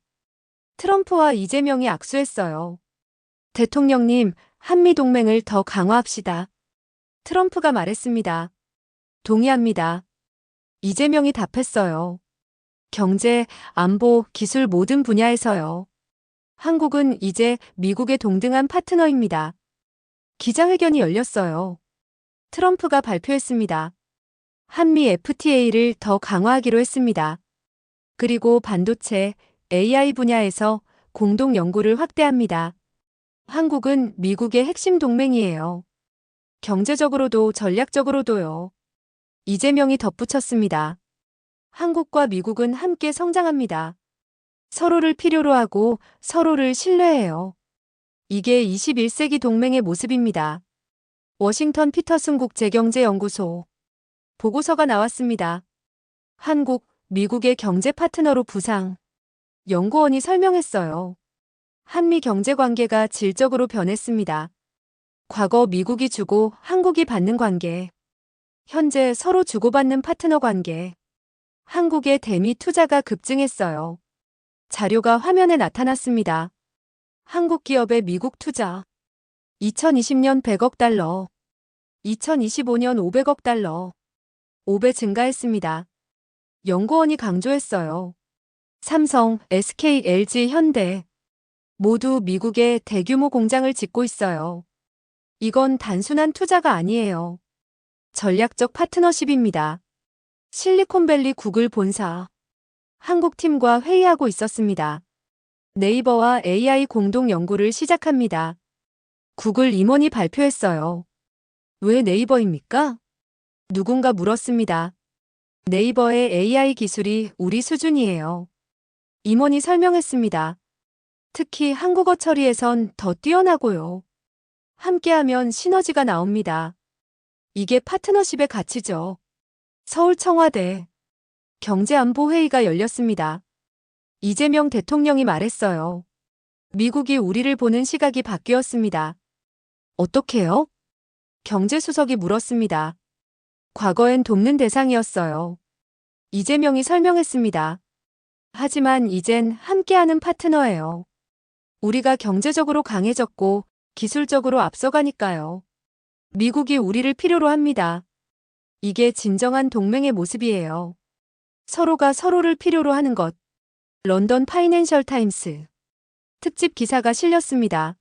트럼프와 이재명이 악수했어요. 대통령님, 한미 동맹을 더 강화합시다. 트럼프가 말했습니다. 동의합니다. 이재명이 답했어요. 경제, 안보, 기술 모든 분야에서요. 한국은 이제 미국의 동등한 파트너입니다. 기자회견이 열렸어요. 트럼프가 발표했습니다. 한미 FTA를 더 강화하기로 했습니다. 그리고 반도체, AI 분야에서 공동 연구를 확대합니다. 한국은 미국의 핵심 동맹이에요. 경제적으로도 전략적으로도요. 이재명이 덧붙였습니다. 한국과 미국은 함께 성장합니다. 서로를 필요로 하고 서로를 신뢰해요. 이게 21세기 동맹의 모습입니다. 워싱턴 피터슨 국제경제연구소 보고서가 나왔습니다. 한국, 미국의 경제 파트너로 부상. 연구원이 설명했어요. 한미 경제 관계가 질적으로 변했습니다. 과거 미국이 주고 한국이 받는 관계. 현재 서로 주고받는 파트너 관계. 한국의 대미 투자가 급증했어요. 자료가 화면에 나타났습니다. 한국 기업의 미국 투자. 2020년 100억 달러. 2025년 500억 달러. 5배 증가했습니다. 연구원이 강조했어요. 삼성, SK, LG, 현대. 모두 미국에 대규모 공장을 짓고 있어요. 이건 단순한 투자가 아니에요. 전략적 파트너십입니다. 실리콘밸리 구글 본사. 한국 팀과 회의하고 있었습니다. 네이버와 AI 공동 연구를 시작합니다. 구글 임원이 발표했어요. 왜 네이버입니까? 누군가 물었습니다. 네이버의 AI 기술이 우리 수준이에요. 임원이 설명했습니다. 특히 한국어 처리에선 더 뛰어나고요. 함께하면 시너지가 나옵니다. 이게 파트너십의 가치죠. 서울 청와대 경제안보회의가 열렸습니다. 이재명 대통령이 말했어요. 미국이 우리를 보는 시각이 바뀌었습니다. 어떻게요? 경제수석이 물었습니다. 과거엔 돕는 대상이었어요. 이재명이 설명했습니다. 하지만 이젠 함께하는 파트너예요. 우리가 경제적으로 강해졌고 기술적으로 앞서가니까요. 미국이 우리를 필요로 합니다. 이게 진정한 동맹의 모습이에요. 서로가 서로를 필요로 하는 것. 런던 파이낸셜 타임스 특집 기사가 실렸습니다.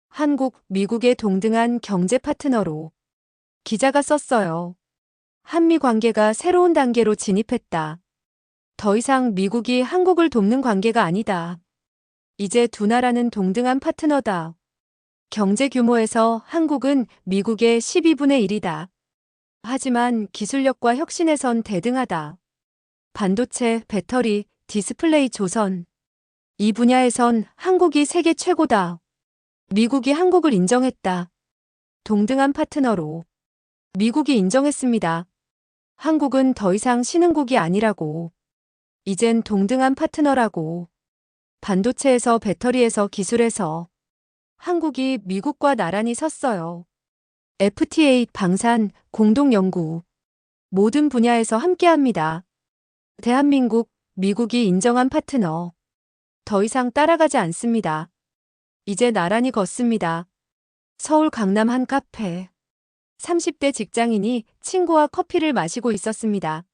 한국, 미국의 동등한 경제 파트너로 기자가 썼어요. 한미 관계가 새로운 단계로 진입했다. 더 이상 미국이 한국을 돕는 관계가 아니다. 이제 두 나라는 동등한 파트너다. 경제 규모에서 한국은 미국의 12분의 1이다. 하지만 기술력과 혁신에선 대등하다. 반도체, 배터리, 디스플레이 조선. 이 분야에선 한국이 세계 최고다. 미국이 한국을 인정했다. 동등한 파트너로. 미국이 인정했습니다. 한국은 더 이상 신흥국이 아니라고. 이젠 동등한 파트너라고. 반도체에서 배터리에서 기술에서 한국이 미국과 나란히 섰어요. FTA, 방산, 공동연구. 모든 분야에서 함께합니다. 대한민국, 미국이 인정한 파트너. 더 이상 따라가지 않습니다. 이제 나란히 걷습니다. 서울 강남 한 카페. 30대 직장인이 친구와 커피를 마시고 있었습니다.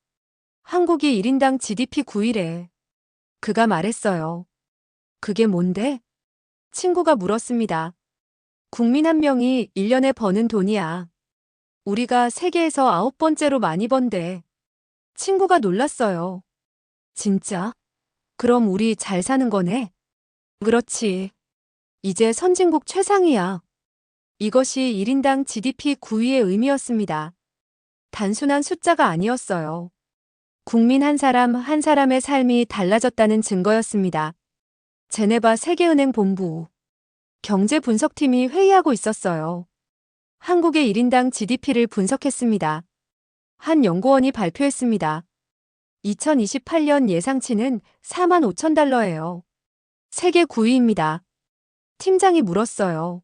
한국이 1인당 GDP 9위래. 그가 말했어요. 그게 뭔데? 친구가 물었습니다. 국민 한 명이 1년에 버는 돈이야. 우리가 세계에서 9번째로 많이 번대. 친구가 놀랐어요. 진짜? 그럼 우리 잘 사는 거네? 그렇지. 이제 선진국 최상위야. 이것이 1인당 GDP 9위의 의미였습니다. 단순한 숫자가 아니었어요. 국민 한 사람 한 사람의 삶이 달라졌다는 증거였습니다. 제네바 세계은행 본부. 경제분석팀이 회의하고 있었어요. 한국의 1인당 GDP를 분석했습니다. 한 연구원이 발표했습니다. 2028년 예상치는 4만 5천 달러예요. 세계 9위입니다. 팀장이 물었어요.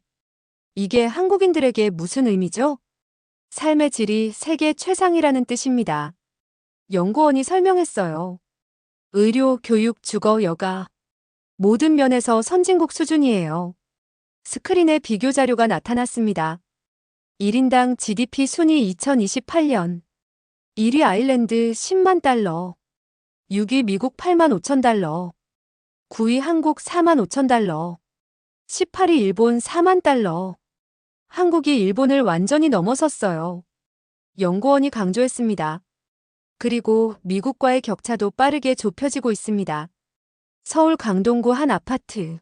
이게 한국인들에게 무슨 의미죠? 삶의 질이 세계 최상이라는 뜻입니다. 연구원이 설명했어요. 의료, 교육, 주거, 여가. 모든 면에서 선진국 수준이에요. 스크린에 비교 자료가 나타났습니다. 1인당 GDP 순위 2028년. 1위 아일랜드 10만 달러. 6위 미국 8만 5천 달러. 9위 한국 4만 5천 달러. 18위 일본 4만 달러. 한국이 일본을 완전히 넘어섰어요. 연구원이 강조했습니다. 그리고 미국과의 격차도 빠르게 좁혀지고 있습니다. 서울 강동구 한 아파트.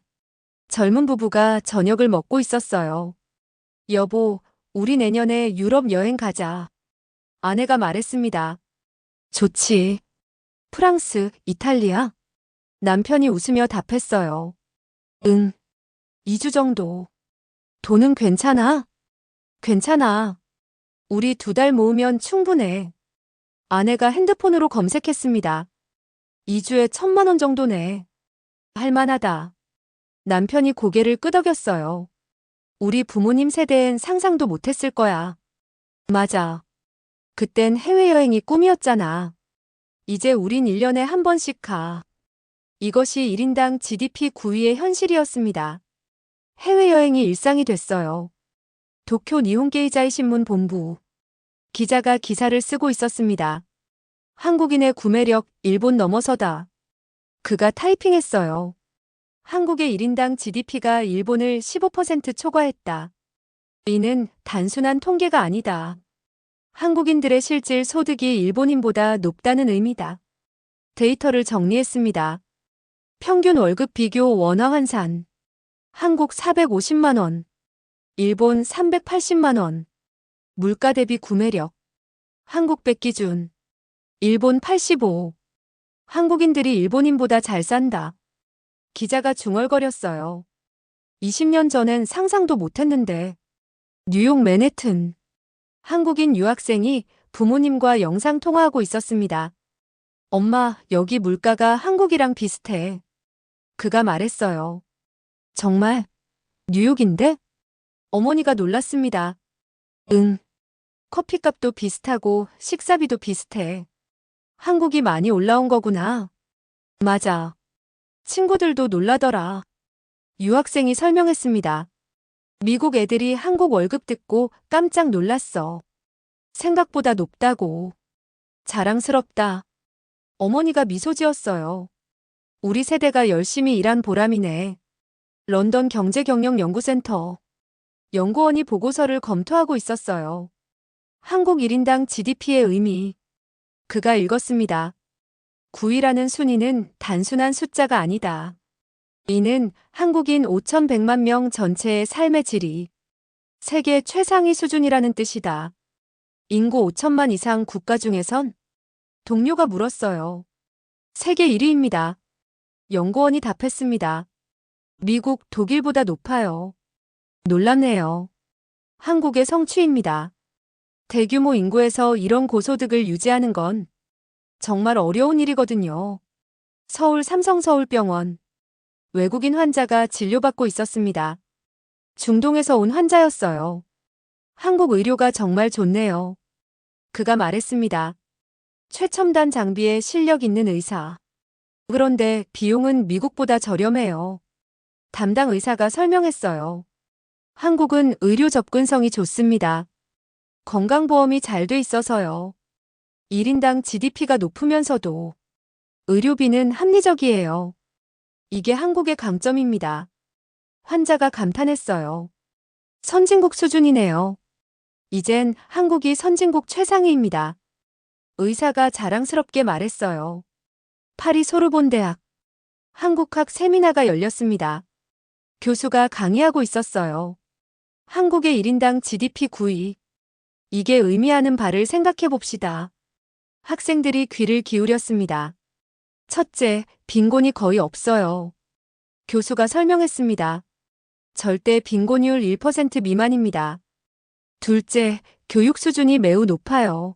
젊은 부부가 저녁을 먹고 있었어요. 여보, 우리 내년에 유럽 여행 가자. 아내가 말했습니다. 좋지. 프랑스, 이탈리아? 남편이 웃으며 답했어요. 응. 2주 정도. 돈은 괜찮아? 괜찮아. 우리 2달 모으면 충분해. 아내가 핸드폰으로 검색했습니다. 2주에 1,000만 원 정도네. 할만하다. 남편이 고개를 끄덕였어요. 우리 부모님 세대엔 상상도 못했을 거야. 맞아. 그땐 해외여행이 꿈이었잖아. 이제 우린 1년에 한 번씩 가. 이것이 1인당 GDP 9위의 현실이었습니다. 해외여행이 일상이 됐어요. 도쿄 니혼게이자이 신문 본부. 기자가 기사를 쓰고 있었습니다. 한국인의 구매력 일본 넘어서다. 그가 타이핑했어요. 한국의 1인당 GDP가 일본을 15% 초과했다. 이는 단순한 통계가 아니다. 한국인들의 실질 소득이 일본인보다 높다는 의미다. 데이터를 정리했습니다. 평균 월급 비교 원화 환산. 한국 450만 원. 일본 380만 원. 물가 대비 구매력. 한국 100 기준. 일본 85. 한국인들이 일본인보다 잘 산다. 기자가 중얼거렸어요. 20년 전엔 상상도 못했는데. 뉴욕 맨해튼. 한국인 유학생이 부모님과 영상 통화하고 있었습니다. 엄마, 여기 물가가 한국이랑 비슷해. 그가 말했어요. 정말? 뉴욕인데? 어머니가 놀랐습니다. 응. 커피값도 비슷하고 식사비도 비슷해. 한국이 많이 올라온 거구나. 맞아. 친구들도 놀라더라. 유학생이 설명했습니다. 미국 애들이 한국 월급 듣고 깜짝 놀랐어. 생각보다 높다고. 자랑스럽다. 어머니가 미소 지었어요. 우리 세대가 열심히 일한 보람이네. 런던 경제경영연구센터. 연구원이 보고서를 검토하고 있었어요. 한국 1인당 GDP의 의미. 그가 읽었습니다. 9위라는 순위는 단순한 숫자가 아니다. 이는 한국인 5,100만 명 전체의 삶의 질이 세계 최상위 수준이라는 뜻이다. 인구 5천만 이상 국가 중에선? 동료가 물었어요. 세계 1위입니다. 연구원이 답했습니다. 미국, 독일보다 높아요. 놀랍네요. 한국의 성취입니다. 대규모 인구에서 이런 고소득을 유지하는 건 정말 어려운 일이거든요. 서울 삼성서울병원. 외국인 환자가 진료받고 있었습니다. 중동에서 온 환자였어요. 한국 의료가 정말 좋네요. 그가 말했습니다. 최첨단 장비에 실력 있는 의사. 그런데 비용은 미국보다 저렴해요. 담당 의사가 설명했어요. 한국은 의료 접근성이 좋습니다. 건강보험이 잘 돼 있어서요. 1인당 GDP가 높으면서도 의료비는 합리적이에요. 이게 한국의 강점입니다. 환자가 감탄했어요. 선진국 수준이네요. 이젠 한국이 선진국 최상위입니다. 의사가 자랑스럽게 말했어요. 파리 소르본 대학. 한국학 세미나가 열렸습니다. 교수가 강의하고 있었어요. 한국의 1인당 GDP 9위. 이게 의미하는 바를 생각해 봅시다. 학생들이 귀를 기울였습니다. 첫째, 빈곤이 거의 없어요. 교수가 설명했습니다. 절대 빈곤율 1% 미만입니다. 둘째, 교육 수준이 매우 높아요.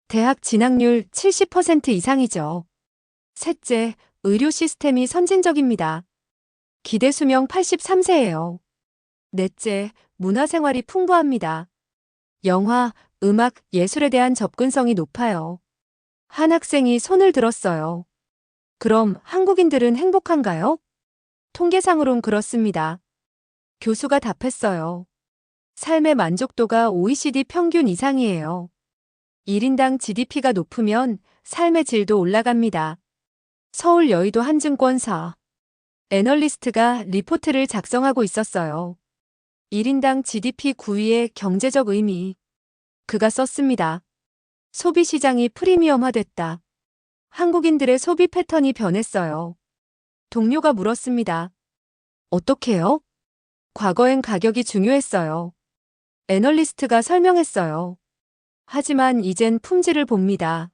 대학 진학률 70% 이상이죠. 셋째, 의료 시스템이 선진적입니다. 기대 수명 83세예요. 넷째, 문화생활이 풍부합니다. 영화, 음악, 예술에 대한 접근성이 높아요. 한 학생이 손을 들었어요. 그럼 한국인들은 행복한가요? 통계상으론 그렇습니다. 교수가 답했어요. 삶의 만족도가 OECD 평균 이상이에요. 1인당 GDP가 높으면 삶의 질도 올라갑니다. 서울 여의도 한증권사. 애널리스트가 리포트를 작성하고 있었어요. 1인당 GDP 9위의 경제적 의미. 그가 썼습니다. 소비시장이 프리미엄화됐다. 한국인들의 소비 패턴이 변했어요. 동료가 물었습니다. 어떻게요? 과거엔 가격이 중요했어요. 애널리스트가 설명했어요. 하지만 이젠 품질을 봅니다.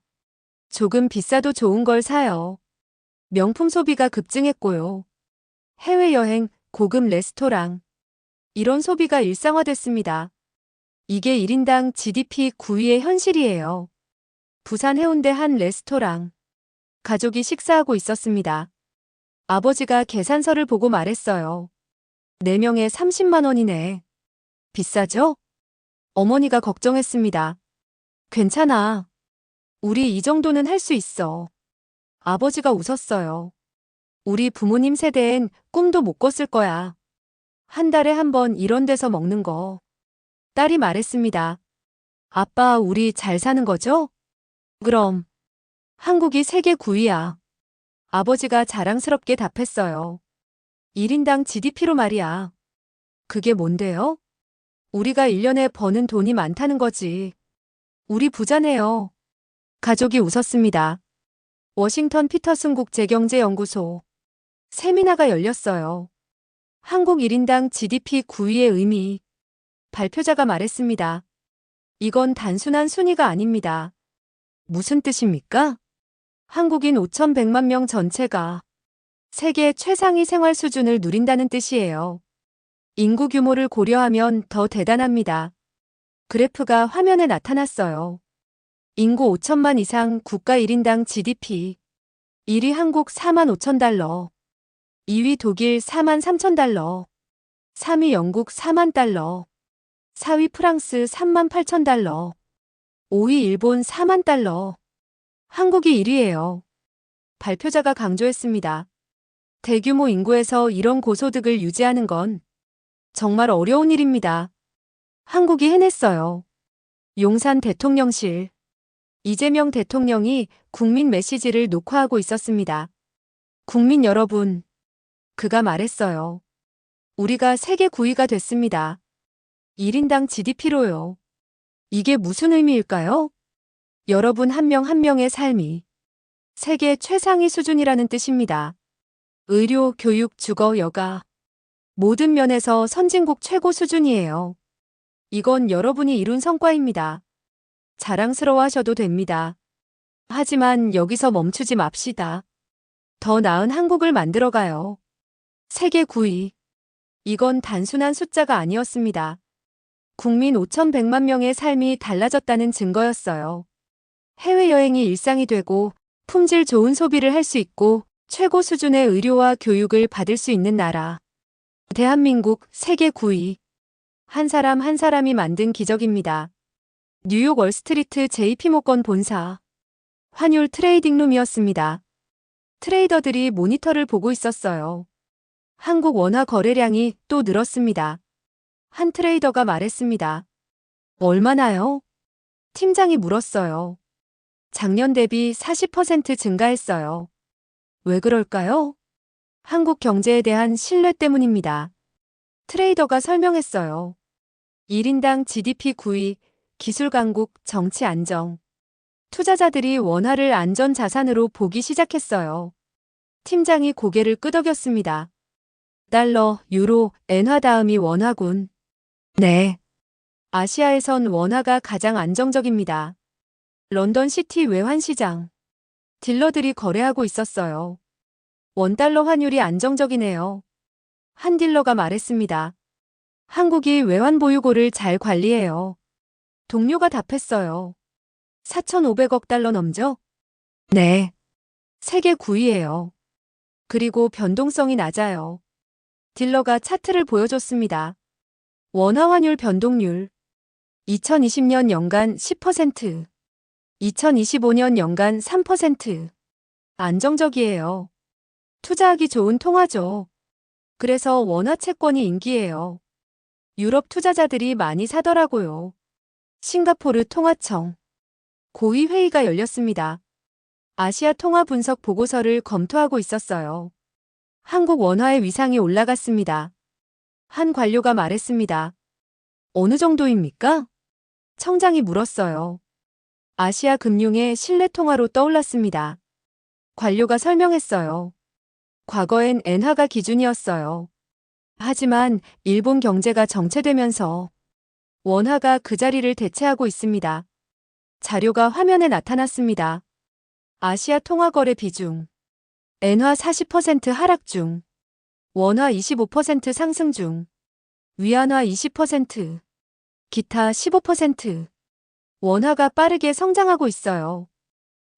조금 비싸도 좋은 걸 사요. 명품 소비가 급증했고요. 해외여행, 고급 레스토랑. 이런 소비가 일상화됐습니다. 이게 1인당 GDP 9위의 현실이에요. 부산 해운대 한 레스토랑. 가족이 식사하고 있었습니다. 아버지가 계산서를 보고 말했어요. 4명에 30만 원이네. 비싸죠? 어머니가 걱정했습니다. 괜찮아. 우리 이 정도는 할 수 있어. 아버지가 웃었어요. 우리 부모님 세대엔 꿈도 못 꿨을 거야. 한 달에 한 번 이런 데서 먹는 거. 딸이 말했습니다. 아빠, 우리 잘 사는 거죠? 그럼. 한국이 세계 9위야. 아버지가 자랑스럽게 답했어요. 1인당 GDP로 말이야. 그게 뭔데요? 우리가 1년에 버는 돈이 많다는 거지. 우리 부자네요. 가족이 웃었습니다. 워싱턴 피터슨 국제경제연구소. 세미나가 열렸어요. 한국 1인당 GDP 9위의 의미. 발표자가 말했습니다. 이건 단순한 순위가 아닙니다. 무슨 뜻입니까? 한국인 5,100만 명 전체가 세계 최상위 생활 수준을 누린다는 뜻이에요. 인구 규모를 고려하면 더 대단합니다. 그래프가 화면에 나타났어요. 인구 5천만 이상 국가 1인당 GDP. 1위 한국 4만 5천 달러. 2위 독일 4만 3천 달러. 3위 영국 4만 달러. 4위 프랑스 3만 8천 달러. 5위 일본 4만 달러. 한국이 1위예요. 발표자가 강조했습니다. 대규모 인구에서 이런 고소득을 유지하는 건 정말 어려운 일입니다. 한국이 해냈어요. 용산 대통령실. 이재명 대통령이 국민 메시지를 녹화하고 있었습니다. 국민 여러분, 그가 말했어요. 우리가 세계 9위가 됐습니다. 1인당 GDP로요. 이게 무슨 의미일까요? 여러분 한 명 한 명의 삶이 세계 최상위 수준이라는 뜻입니다. 의료, 교육, 주거, 여가. 모든 면에서 선진국 최고 수준이에요. 이건 여러분이 이룬 성과입니다. 자랑스러워 하셔도 됩니다. 하지만 여기서 멈추지 맙시다. 더 나은 한국을 만들어가요. 세계 9위. 이건 단순한 숫자가 아니었습니다. 국민 5,100만 명의 삶이 달라졌다는 증거였어요. 해외여행이 일상이 되고 품질 좋은 소비를 할 수 있고 최고 수준의 의료와 교육을 받을 수 있는 나라. 대한민국 세계 9위. 한 사람 한 사람이 만든 기적입니다. 뉴욕 월스트리트 JP모건 본사. 환율 트레이딩룸이었습니다. 트레이더들이 모니터를 보고 있었어요. 한국 원화 거래량이 또 늘었습니다. 한 트레이더가 말했습니다. 얼마나요? 팀장이 물었어요. 작년 대비 40% 증가했어요. 왜 그럴까요? 한국 경제에 대한 신뢰 때문입니다. 트레이더가 설명했어요. 1인당 GDP 9위, 기술 강국, 정치 안정. 투자자들이 원화를 안전 자산으로 보기 시작했어요. 팀장이 고개를 끄덕였습니다. 달러, 유로, 엔화 다음이 원화군. 네. 아시아에선 원화가 가장 안정적입니다. 런던 시티 외환시장. 딜러들이 거래하고 있었어요. 원달러 환율이 안정적이네요. 한 딜러가 말했습니다. 한국이 외환 보유고를 잘 관리해요. 동료가 답했어요. 4,500억 달러 넘죠? 네. 세계 9위예요. 그리고 변동성이 낮아요. 딜러가 차트를 보여줬습니다. 원화 환율 변동률. 2020년 연간 10%. 2025년 연간 3%. 안정적이에요. 투자하기 좋은 통화죠. 그래서 원화 채권이 인기예요. 유럽 투자자들이 많이 사더라고요. 싱가포르 통화청. 고위 회의가 열렸습니다. 아시아 통화 분석 보고서를 검토하고 있었어요. 한국 원화의 위상이 올라갔습니다. 한 관료가 말했습니다. 어느 정도입니까? 청장이 물었어요. 아시아 금융의 신뢰 통화로 떠올랐습니다. 관료가 설명했어요. 과거엔 엔화가 기준이었어요. 하지만 일본 경제가 정체되면서 원화가 그 자리를 대체하고 있습니다. 자료가 화면에 나타났습니다. 아시아 통화거래 비중. 엔화 40% 하락 중. 원화 25% 상승 중. 위안화 20%. 기타 15%. 원화가 빠르게 성장하고 있어요.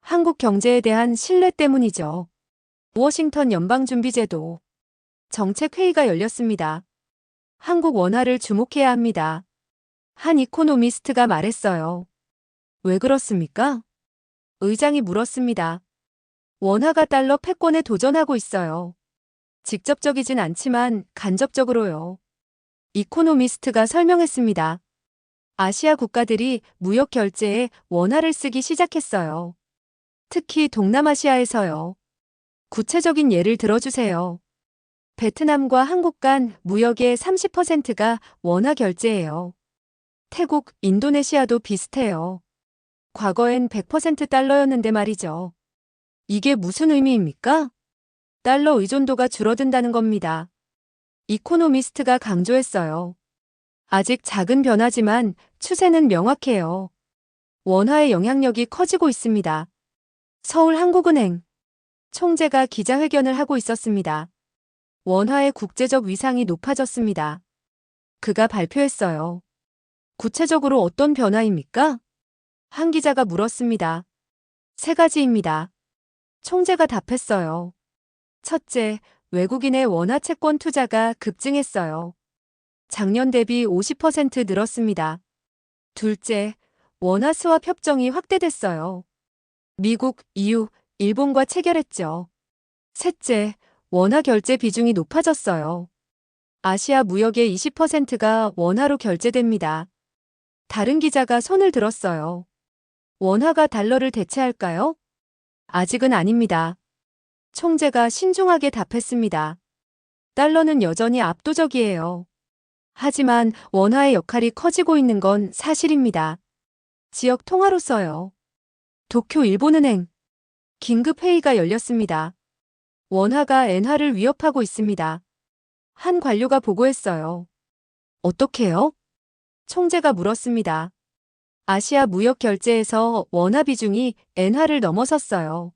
한국 경제에 대한 신뢰 때문이죠. 워싱턴 연방준비제도 정책회의가 열렸습니다. 한국 원화를 주목해야 합니다. 한 이코노미스트가 말했어요. 왜 그렇습니까? 의장이 물었습니다. 원화가 달러 패권에 도전하고 있어요. 직접적이진 않지만 간접적으로요. 이코노미스트가 설명했습니다. 아시아 국가들이 무역 결제에 원화를 쓰기 시작했어요. 특히 동남아시아에서요. 구체적인 예를 들어주세요. 베트남과 한국 간 무역의 30%가 원화 결제예요. 태국, 인도네시아도 비슷해요. 과거엔 100% 달러였는데 말이죠. 이게 무슨 의미입니까? 달러 의존도가 줄어든다는 겁니다. 이코노미스트가 강조했어요. 아직 작은 변화지만 추세는 명확해요. 원화의 영향력이 커지고 있습니다. 서울한국은행 총재가 기자회견을 하고 있었습니다. 원화의 국제적 위상이 높아졌습니다. 그가 발표했어요. 구체적으로 어떤 변화입니까? 한 기자가 물었습니다. 3가지입니다. 총재가 답했어요. 첫째, 외국인의 원화 채권 투자가 급증했어요. 작년 대비 50% 늘었습니다. 둘째, 원화 스왑 협정이 확대됐어요. 미국, EU, 일본과 체결했죠. 셋째, 원화 결제 비중이 높아졌어요. 아시아 무역의 20%가 원화로 결제됩니다. 다른 기자가 손을 들었어요. 원화가 달러를 대체할까요? 아직은 아닙니다. 총재가 신중하게 답했습니다. 달러는 여전히 압도적이에요. 하지만 원화의 역할이 커지고 있는 건 사실입니다. 지역 통화로서요. 도쿄 일본은행 긴급회의가 열렸습니다. 원화가 엔화를 위협하고 있습니다. 한 관료가 보고했어요. 어떻게요? 총재가 물었습니다. 아시아 무역 결제에서 원화 비중이 엔화를 넘어섰어요.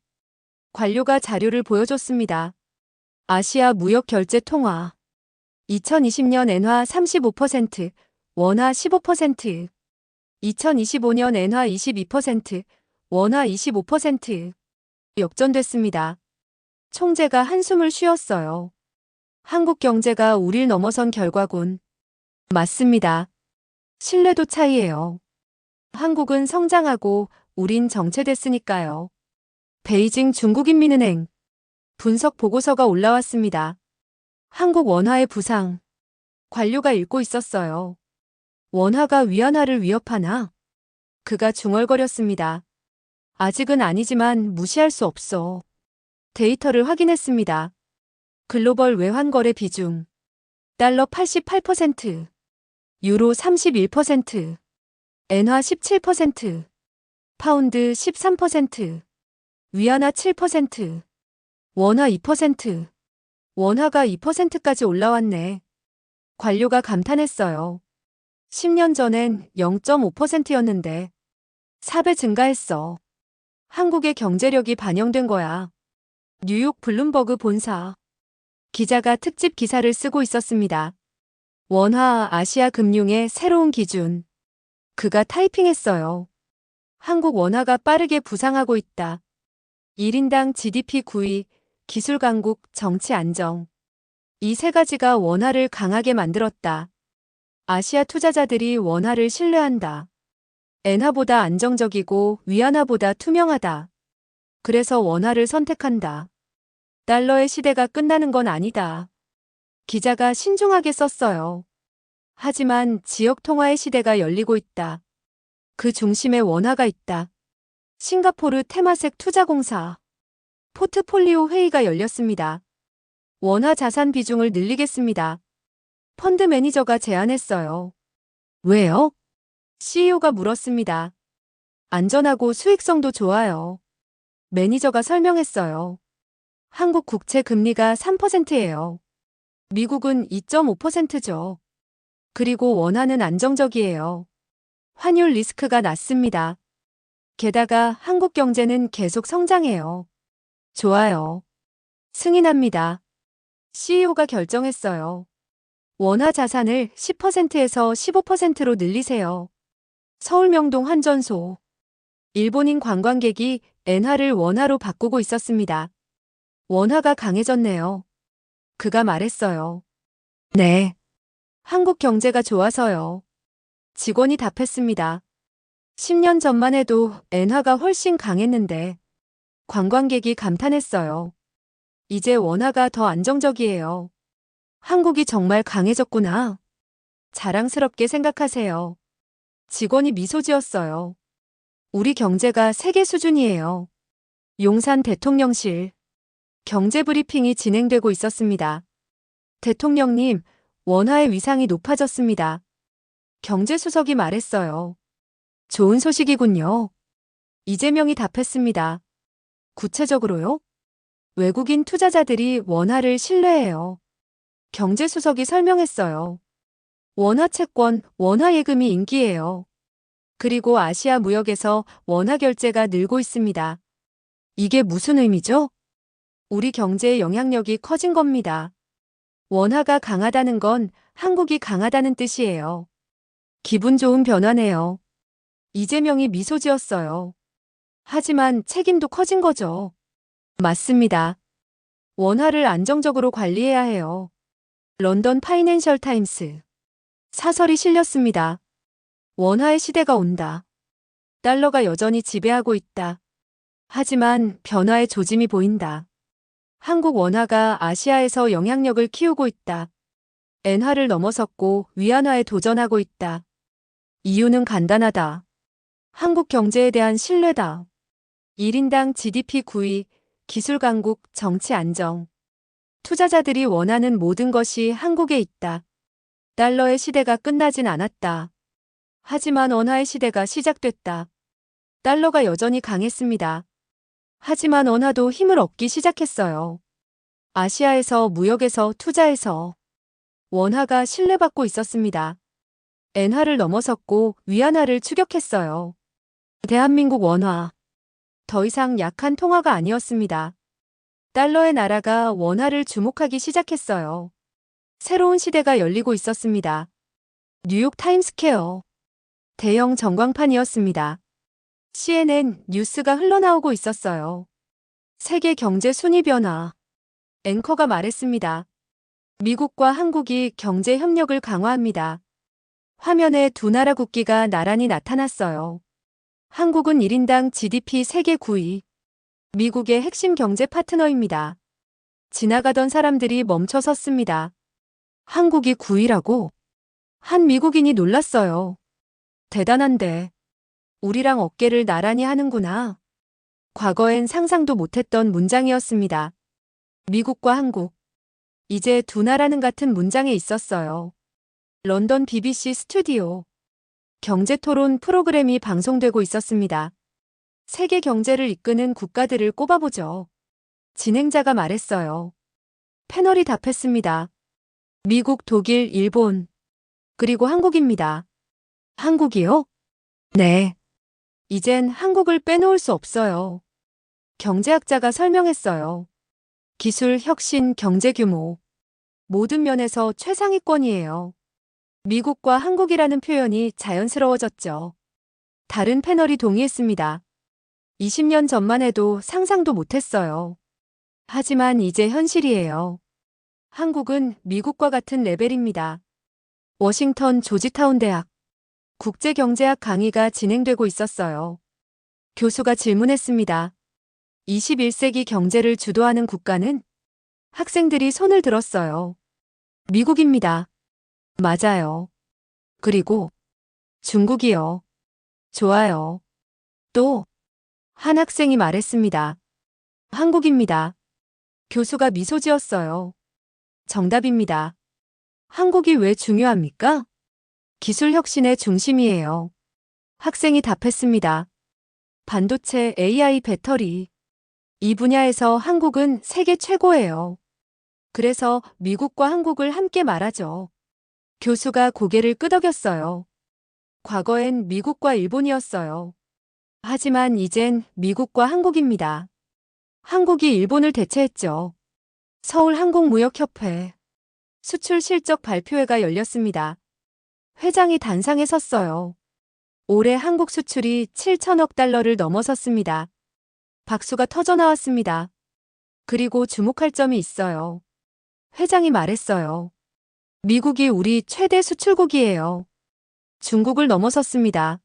관료가 자료를 보여줬습니다. 아시아 무역 결제 통화 2020년 엔화 35%, 원화 15%, 2025년 엔화 22%, 원화 25% 역전됐습니다. 총재가 한숨을 쉬었어요. 한국 경제가 우릴 넘어선 결과군. 맞습니다. 신뢰도 차이예요. 한국은 성장하고 우린 정체됐으니까요. 베이징 중국인민은행 분석 보고서가 올라왔습니다. 한국 원화의 부상. 관료가 읽고 있었어요. 원화가 위안화를 위협하나? 그가 중얼거렸습니다. 아직은 아니지만 무시할 수 없어. 데이터를 확인했습니다. 글로벌 외환거래 비중. 달러 88%, 유로 31%, 엔화 17%, 파운드 13%, 위안화 7%, 원화 2%, 원화가 2%까지 올라왔네. 관료가 감탄했어요. 10년 전엔 0.5%였는데 4배 증가했어. 한국의 경제력이 반영된 거야. 뉴욕 블룸버그 본사. 기자가 특집 기사를 쓰고 있었습니다. 원화 아시아 금융의 새로운 기준. 그가 타이핑했어요. 한국 원화가 빠르게 부상하고 있다. 1인당 GDP 9위, 기술 강국, 정치 안정. 이 3가지가 원화를 강하게 만들었다. 아시아 투자자들이 원화를 신뢰한다. 엔화보다 안정적이고 위안화보다 투명하다. 그래서 원화를 선택한다. 달러의 시대가 끝나는 건 아니다. 기자가 신중하게 썼어요. 하지만 지역 통화의 시대가 열리고 있다. 그 중심에 원화가 있다. 싱가포르 테마색 투자공사. 포트폴리오 회의가 열렸습니다. 원화 자산 비중을 늘리겠습니다. 펀드 매니저가 제안했어요. 왜요? CEO가 물었습니다. 안전하고 수익성도 좋아요. 매니저가 설명했어요. 한국 국채 금리가 3%예요. 미국은 2.5%죠. 그리고 원화는 안정적이에요. 환율 리스크가 낮습니다. 게다가 한국 경제는 계속 성장해요. 좋아요. 승인합니다. CEO가 결정했어요. 원화 자산을 10%에서 15%로 늘리세요. 서울 명동 환전소. 일본인 관광객이 엔화를 원화로 바꾸고 있었습니다. 원화가 강해졌네요. 그가 말했어요. 네. 한국 경제가 좋아서요. 직원이 답했습니다. 10년 전만 해도 엔화가 훨씬 강했는데 관광객이 감탄했어요. 이제 원화가 더 안정적이에요. 한국이 정말 강해졌구나. 자랑스럽게 생각하세요. 직원이 미소 지었어요. 우리 경제가 세계 수준이에요. 용산 대통령실. 경제 브리핑이 진행되고 있었습니다. 대통령님, 원화의 위상이 높아졌습니다. 경제수석이 말했어요. 좋은 소식이군요. 이재명이 답했습니다. 구체적으로요? 외국인 투자자들이 원화를 신뢰해요. 경제수석이 설명했어요. 원화 채권, 원화 예금이 인기예요. 그리고 아시아 무역에서 원화 결제가 늘고 있습니다. 이게 무슨 의미죠? 우리 경제의 영향력이 커진 겁니다. 원화가 강하다는 건 한국이 강하다는 뜻이에요. 기분 좋은 변화네요. 이재명이 미소 지었어요. 하지만 책임도 커진 거죠. 맞습니다. 원화를 안정적으로 관리해야 해요. 런던 파이낸셜 타임스. 사설이 실렸습니다. 원화의 시대가 온다. 달러가 여전히 지배하고 있다. 하지만 변화의 조짐이 보인다. 한국 원화가 아시아에서 영향력을 키우고 있다. 엔화를 넘어섰고 위안화에 도전하고 있다. 이유는 간단하다. 한국 경제에 대한 신뢰다. 1인당 GDP 9위, 기술 강국, 정치 안정. 투자자들이 원하는 모든 것이 한국에 있다. 달러의 시대가 끝나진 않았다. 하지만 원화의 시대가 시작됐다. 달러가 여전히 강했습니다. 하지만 원화도 힘을 얻기 시작했어요. 아시아에서 무역에서 투자에서 원화가 신뢰받고 있었습니다. 엔화를 넘어섰고 위안화를 추격했어요. 대한민국 원화. 더 이상 약한 통화가 아니었습니다. 달러의 나라가 원화를 주목하기 시작했어요. 새로운 시대가 열리고 있었습니다. 뉴욕 타임스퀘어. 대형 전광판이었습니다. CNN 뉴스가 흘러나오고 있었어요. 세계 경제 순위 변화. 앵커가 말했습니다. 미국과 한국이 경제 협력을 강화합니다. 화면에 두 나라 국기가 나란히 나타났어요. 한국은 1인당 GDP 세계 9위. 미국의 핵심 경제 파트너입니다. 지나가던 사람들이 멈춰 섰습니다. 한국이 9위라고? 한 미국인이 놀랐어요. 대단한데. 우리랑 어깨를 나란히 하는구나. 과거엔 상상도 못했던 문장이었습니다. 미국과 한국. 이제 두 나라는 같은 문장에 있었어요. 런던 BBC 스튜디오. 경제토론 프로그램이 방송되고 있었습니다. 세계 경제를 이끄는 국가들을 꼽아보죠. 진행자가 말했어요. 패널이 답했습니다. 미국, 독일, 일본. 그리고 한국입니다. 한국이요? 네. 이젠 한국을 빼놓을 수 없어요. 경제학자가 설명했어요. 기술, 혁신, 경제 규모. 모든 면에서 최상위권이에요. 미국과 한국이라는 표현이 자연스러워졌죠. 다른 패널이 동의했습니다. 20년 전만 해도 상상도 못했어요. 하지만 이제 현실이에요. 한국은 미국과 같은 레벨입니다. 워싱턴 조지타운 대학 국제경제학 강의가 진행되고 있었어요. 교수가 질문했습니다. 21세기 경제를 주도하는 국가는? 학생들이 손을 들었어요. 미국입니다. 맞아요. 그리고 중국이요. 좋아요. 또 한 학생이 말했습니다. 한국입니다. 교수가 미소 지었어요. 정답입니다. 한국이 왜 중요합니까? 기술 혁신의 중심이에요. 학생이 답했습니다. 반도체, AI, 배터리. 이 분야에서 한국은 세계 최고예요. 그래서 미국과 한국을 함께 말하죠. 교수가 고개를 끄덕였어요. 과거엔 미국과 일본이었어요. 하지만 이젠 미국과 한국입니다. 한국이 일본을 대체했죠. 서울항공무역협회 수출 실적 발표회가 열렸습니다. 회장이 단상에 섰어요. 올해 한국 수출이 7천억 달러를 넘어섰습니다. 박수가 터져 나왔습니다. 그리고 주목할 점이 있어요. 회장이 말했어요. 미국이 우리 최대 수출국이에요. 중국을 넘어섰습니다.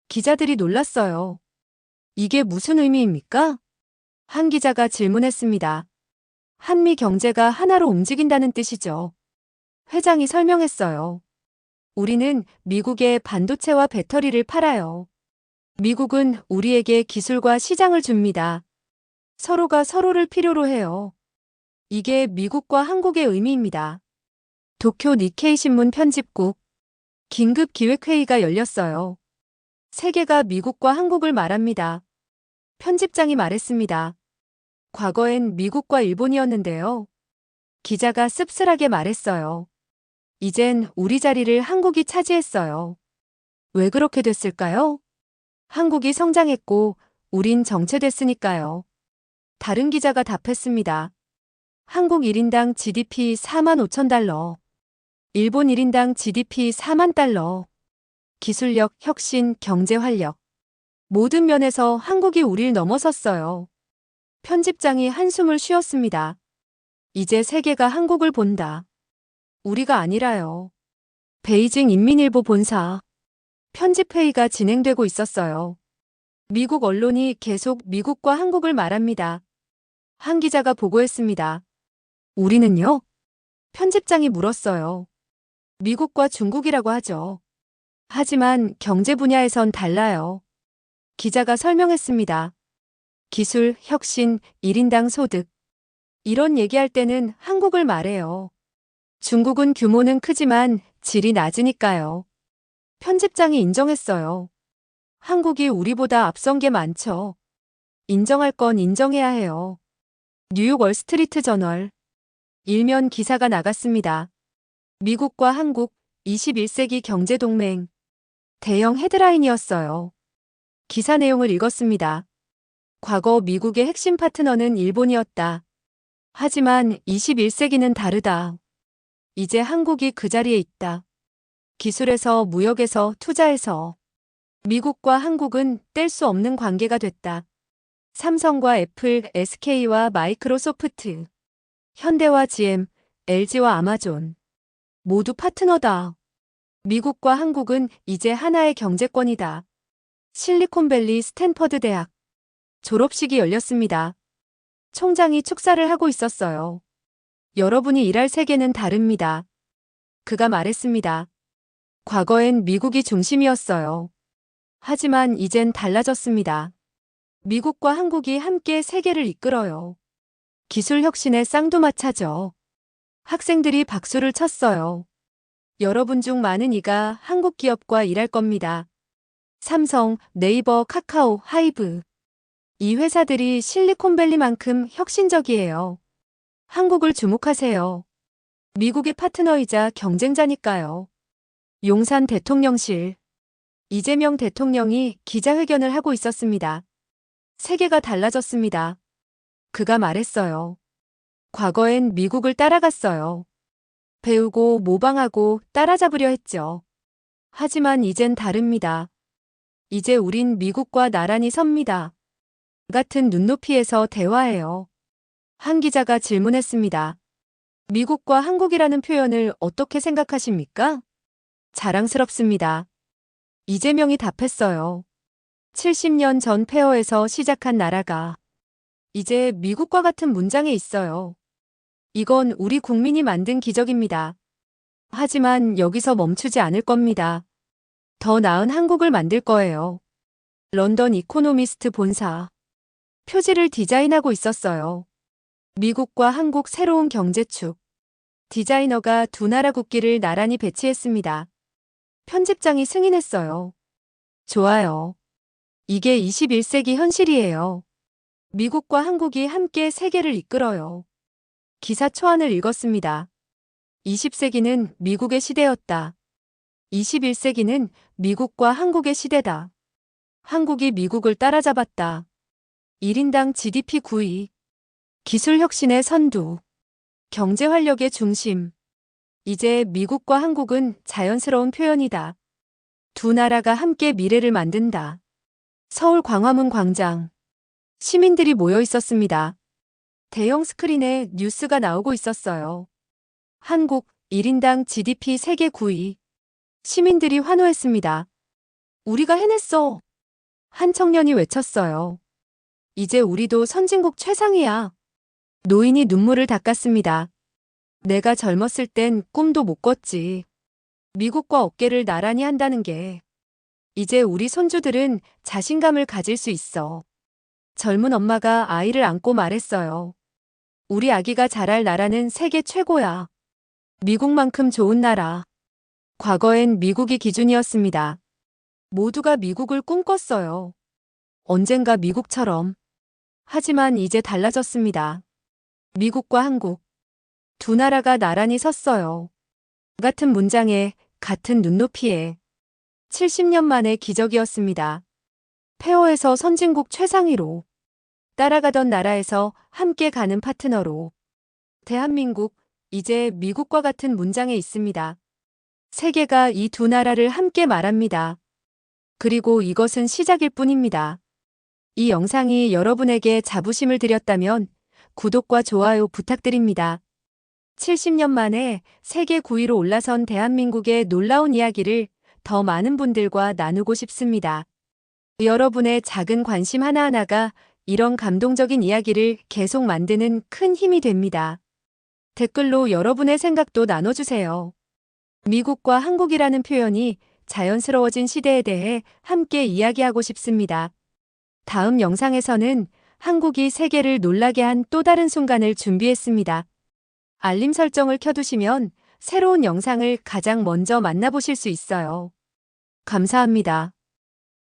기자들이 놀랐어요. 이게 무슨 의미입니까? 한 기자가 질문했습니다. 한미 경제가 하나로 움직인다는 뜻이죠. 회장이 설명했어요. 우리는 미국에 반도체와 배터리를 팔아요. 미국은 우리에게 기술과 시장을 줍니다. 서로가 서로를 필요로 해요. 이게 미국과 한국의 의미입니다. 도쿄 니케이 신문 편집국 긴급 기획회의가 열렸어요. 세계가 미국과 한국을 말합니다. 편집장이 말했습니다. 과거엔 미국과 일본이었는데요. 기자가 씁쓸하게 말했어요. 이젠 우리 자리를 한국이 차지했어요. 왜 그렇게 됐을까요? 한국이 성장했고 우린 정체됐으니까요. 다른 기자가 답했습니다. 한국 1인당 GDP 4만 5천 달러. 일본 1인당 GDP 4만 달러. 기술력, 혁신, 경제 활력. 모든 면에서 한국이 우릴 넘어섰어요. 편집장이 한숨을 쉬었습니다. 이제 세계가 한국을 본다. 우리가 아니라요. 베이징 인민일보 본사. 편집회의가 진행되고 있었어요. 미국 언론이 계속 미국과 한국을 말합니다. 한 기자가 보고했습니다. 우리는요? 편집장이 물었어요. 미국과 중국이라고 하죠. 하지만 경제 분야에선 달라요. 기자가 설명했습니다. 기술, 혁신, 1인당 소득. 이런 얘기할 때는 한국을 말해요. 중국은 규모는 크지만 질이 낮으니까요. 편집장이 인정했어요. 한국이 우리보다 앞선 게 많죠. 인정할 건 인정해야 해요. 뉴욕 월스트리트 저널. 일면 기사가 나갔습니다. 미국과 한국 21세기 경제동맹. 대형 헤드라인이었어요. 기사 내용을 읽었습니다. 과거 미국의 핵심 파트너는 일본이었다. 하지만 21세기는 다르다. 이제 한국이 그 자리에 있다. 기술에서, 무역에서, 투자에서. 미국과 한국은 뗄 수 없는 관계가 됐다. 삼성과 애플, SK와 마이크로소프트, 현대와 GM, LG와 아마존. 모두 파트너다. 미국과 한국은 이제 하나의 경제권이다. 실리콘밸리 스탠퍼드 대학. 졸업식이 열렸습니다. 총장이 축사를 하고 있었어요. 여러분이 일할 세계는 다릅니다. 그가 말했습니다. 과거엔 미국이 중심이었어요. 하지만 이젠 달라졌습니다. 미국과 한국이 함께 세계를 이끌어요. 기술 혁신의 쌍두마차죠. 학생들이 박수를 쳤어요. 여러분 중 많은 이가 한국 기업과 일할 겁니다. 삼성, 네이버, 카카오, 하이브. 이 회사들이 실리콘밸리만큼 혁신적이에요. 한국을 주목하세요. 미국의 파트너이자 경쟁자니까요. 용산 대통령실. 이재명 대통령이 기자회견을 하고 있었습니다. 세계가 달라졌습니다. 그가 말했어요. 과거엔 미국을 따라갔어요. 배우고 모방하고 따라잡으려 했죠. 하지만 이젠 다릅니다. 이제 우린 미국과 나란히 섭니다. 같은 눈높이에서 대화해요. 한 기자가 질문했습니다. 미국과 한국이라는 표현을 어떻게 생각하십니까? 자랑스럽습니다. 이재명이 답했어요. 70년 전 폐허에서 시작한 나라가 이제 미국과 같은 문장에 있어요. 이건 우리 국민이 만든 기적입니다. 하지만 여기서 멈추지 않을 겁니다. 더 나은 한국을 만들 거예요. 런던 이코노미스트 본사. 표지를 디자인하고 있었어요. 미국과 한국 새로운 경제축. 디자이너가 두 나라 국기를 나란히 배치했습니다. 편집장이 승인했어요. 좋아요. 이게 21세기 현실이에요. 미국과 한국이 함께 세계를 이끌어요. 기사 초안을 읽었습니다. 20세기는 미국의 시대였다. 21세기는 미국과 한국의 시대다. 한국이 미국을 따라잡았다. 1인당 GDP 9위. 기술 혁신의 선두. 경제 활력의 중심. 이제 미국과 한국은 자연스러운 표현이다. 두 나라가 함께 미래를 만든다. 서울 광화문 광장. 시민들이 모여 있었습니다. 대형 스크린에 뉴스가 나오고 있었어요. 한국 1인당 GDP 세계 9위. 시민들이 환호했습니다. 우리가 해냈어. 한 청년이 외쳤어요. 이제 우리도 선진국 최상이야. 노인이 눈물을 닦았습니다. 내가 젊었을 땐 꿈도 못 꿨지. 미국과 어깨를 나란히 한다는 게. 이제 우리 손주들은 자신감을 가질 수 있어. 젊은 엄마가 아이를 안고 말했어요. 우리 아기가 자랄 나라는 세계 최고야. 미국만큼 좋은 나라. 과거엔 미국이 기준이었습니다. 모두가 미국을 꿈꿨어요. 언젠가 미국처럼. 하지만 이제 달라졌습니다. 미국과 한국. 두 나라가 나란히 섰어요. 같은 문장에, 같은 눈높이에. 70년 만의 기적이었습니다. 폐허에서 선진국 최상위로. 따라가던 나라에서 함께 가는 파트너로. 대한민국, 이제 미국과 같은 문장에 있습니다. 세계가 이 두 나라를 함께 말합니다. 그리고 이것은 시작일 뿐입니다. 이 영상이 여러분에게 자부심을 드렸다면 구독과 좋아요 부탁드립니다. 70년 만에 세계 9위로 올라선 대한민국의 놀라운 이야기를 더 많은 분들과 나누고 싶습니다. 여러분의 작은 관심 하나하나가 이런 감동적인 이야기를 계속 만드는 큰 힘이 됩니다. 댓글로 여러분의 생각도 나눠주세요. 미국과 한국이라는 표현이 자연스러워진 시대에 대해 함께 이야기하고 싶습니다. 다음 영상에서는 한국이 세계를 놀라게 한 또 다른 순간을 준비했습니다. 알림 설정을 켜두시면 새로운 영상을 가장 먼저 만나보실 수 있어요. 감사합니다.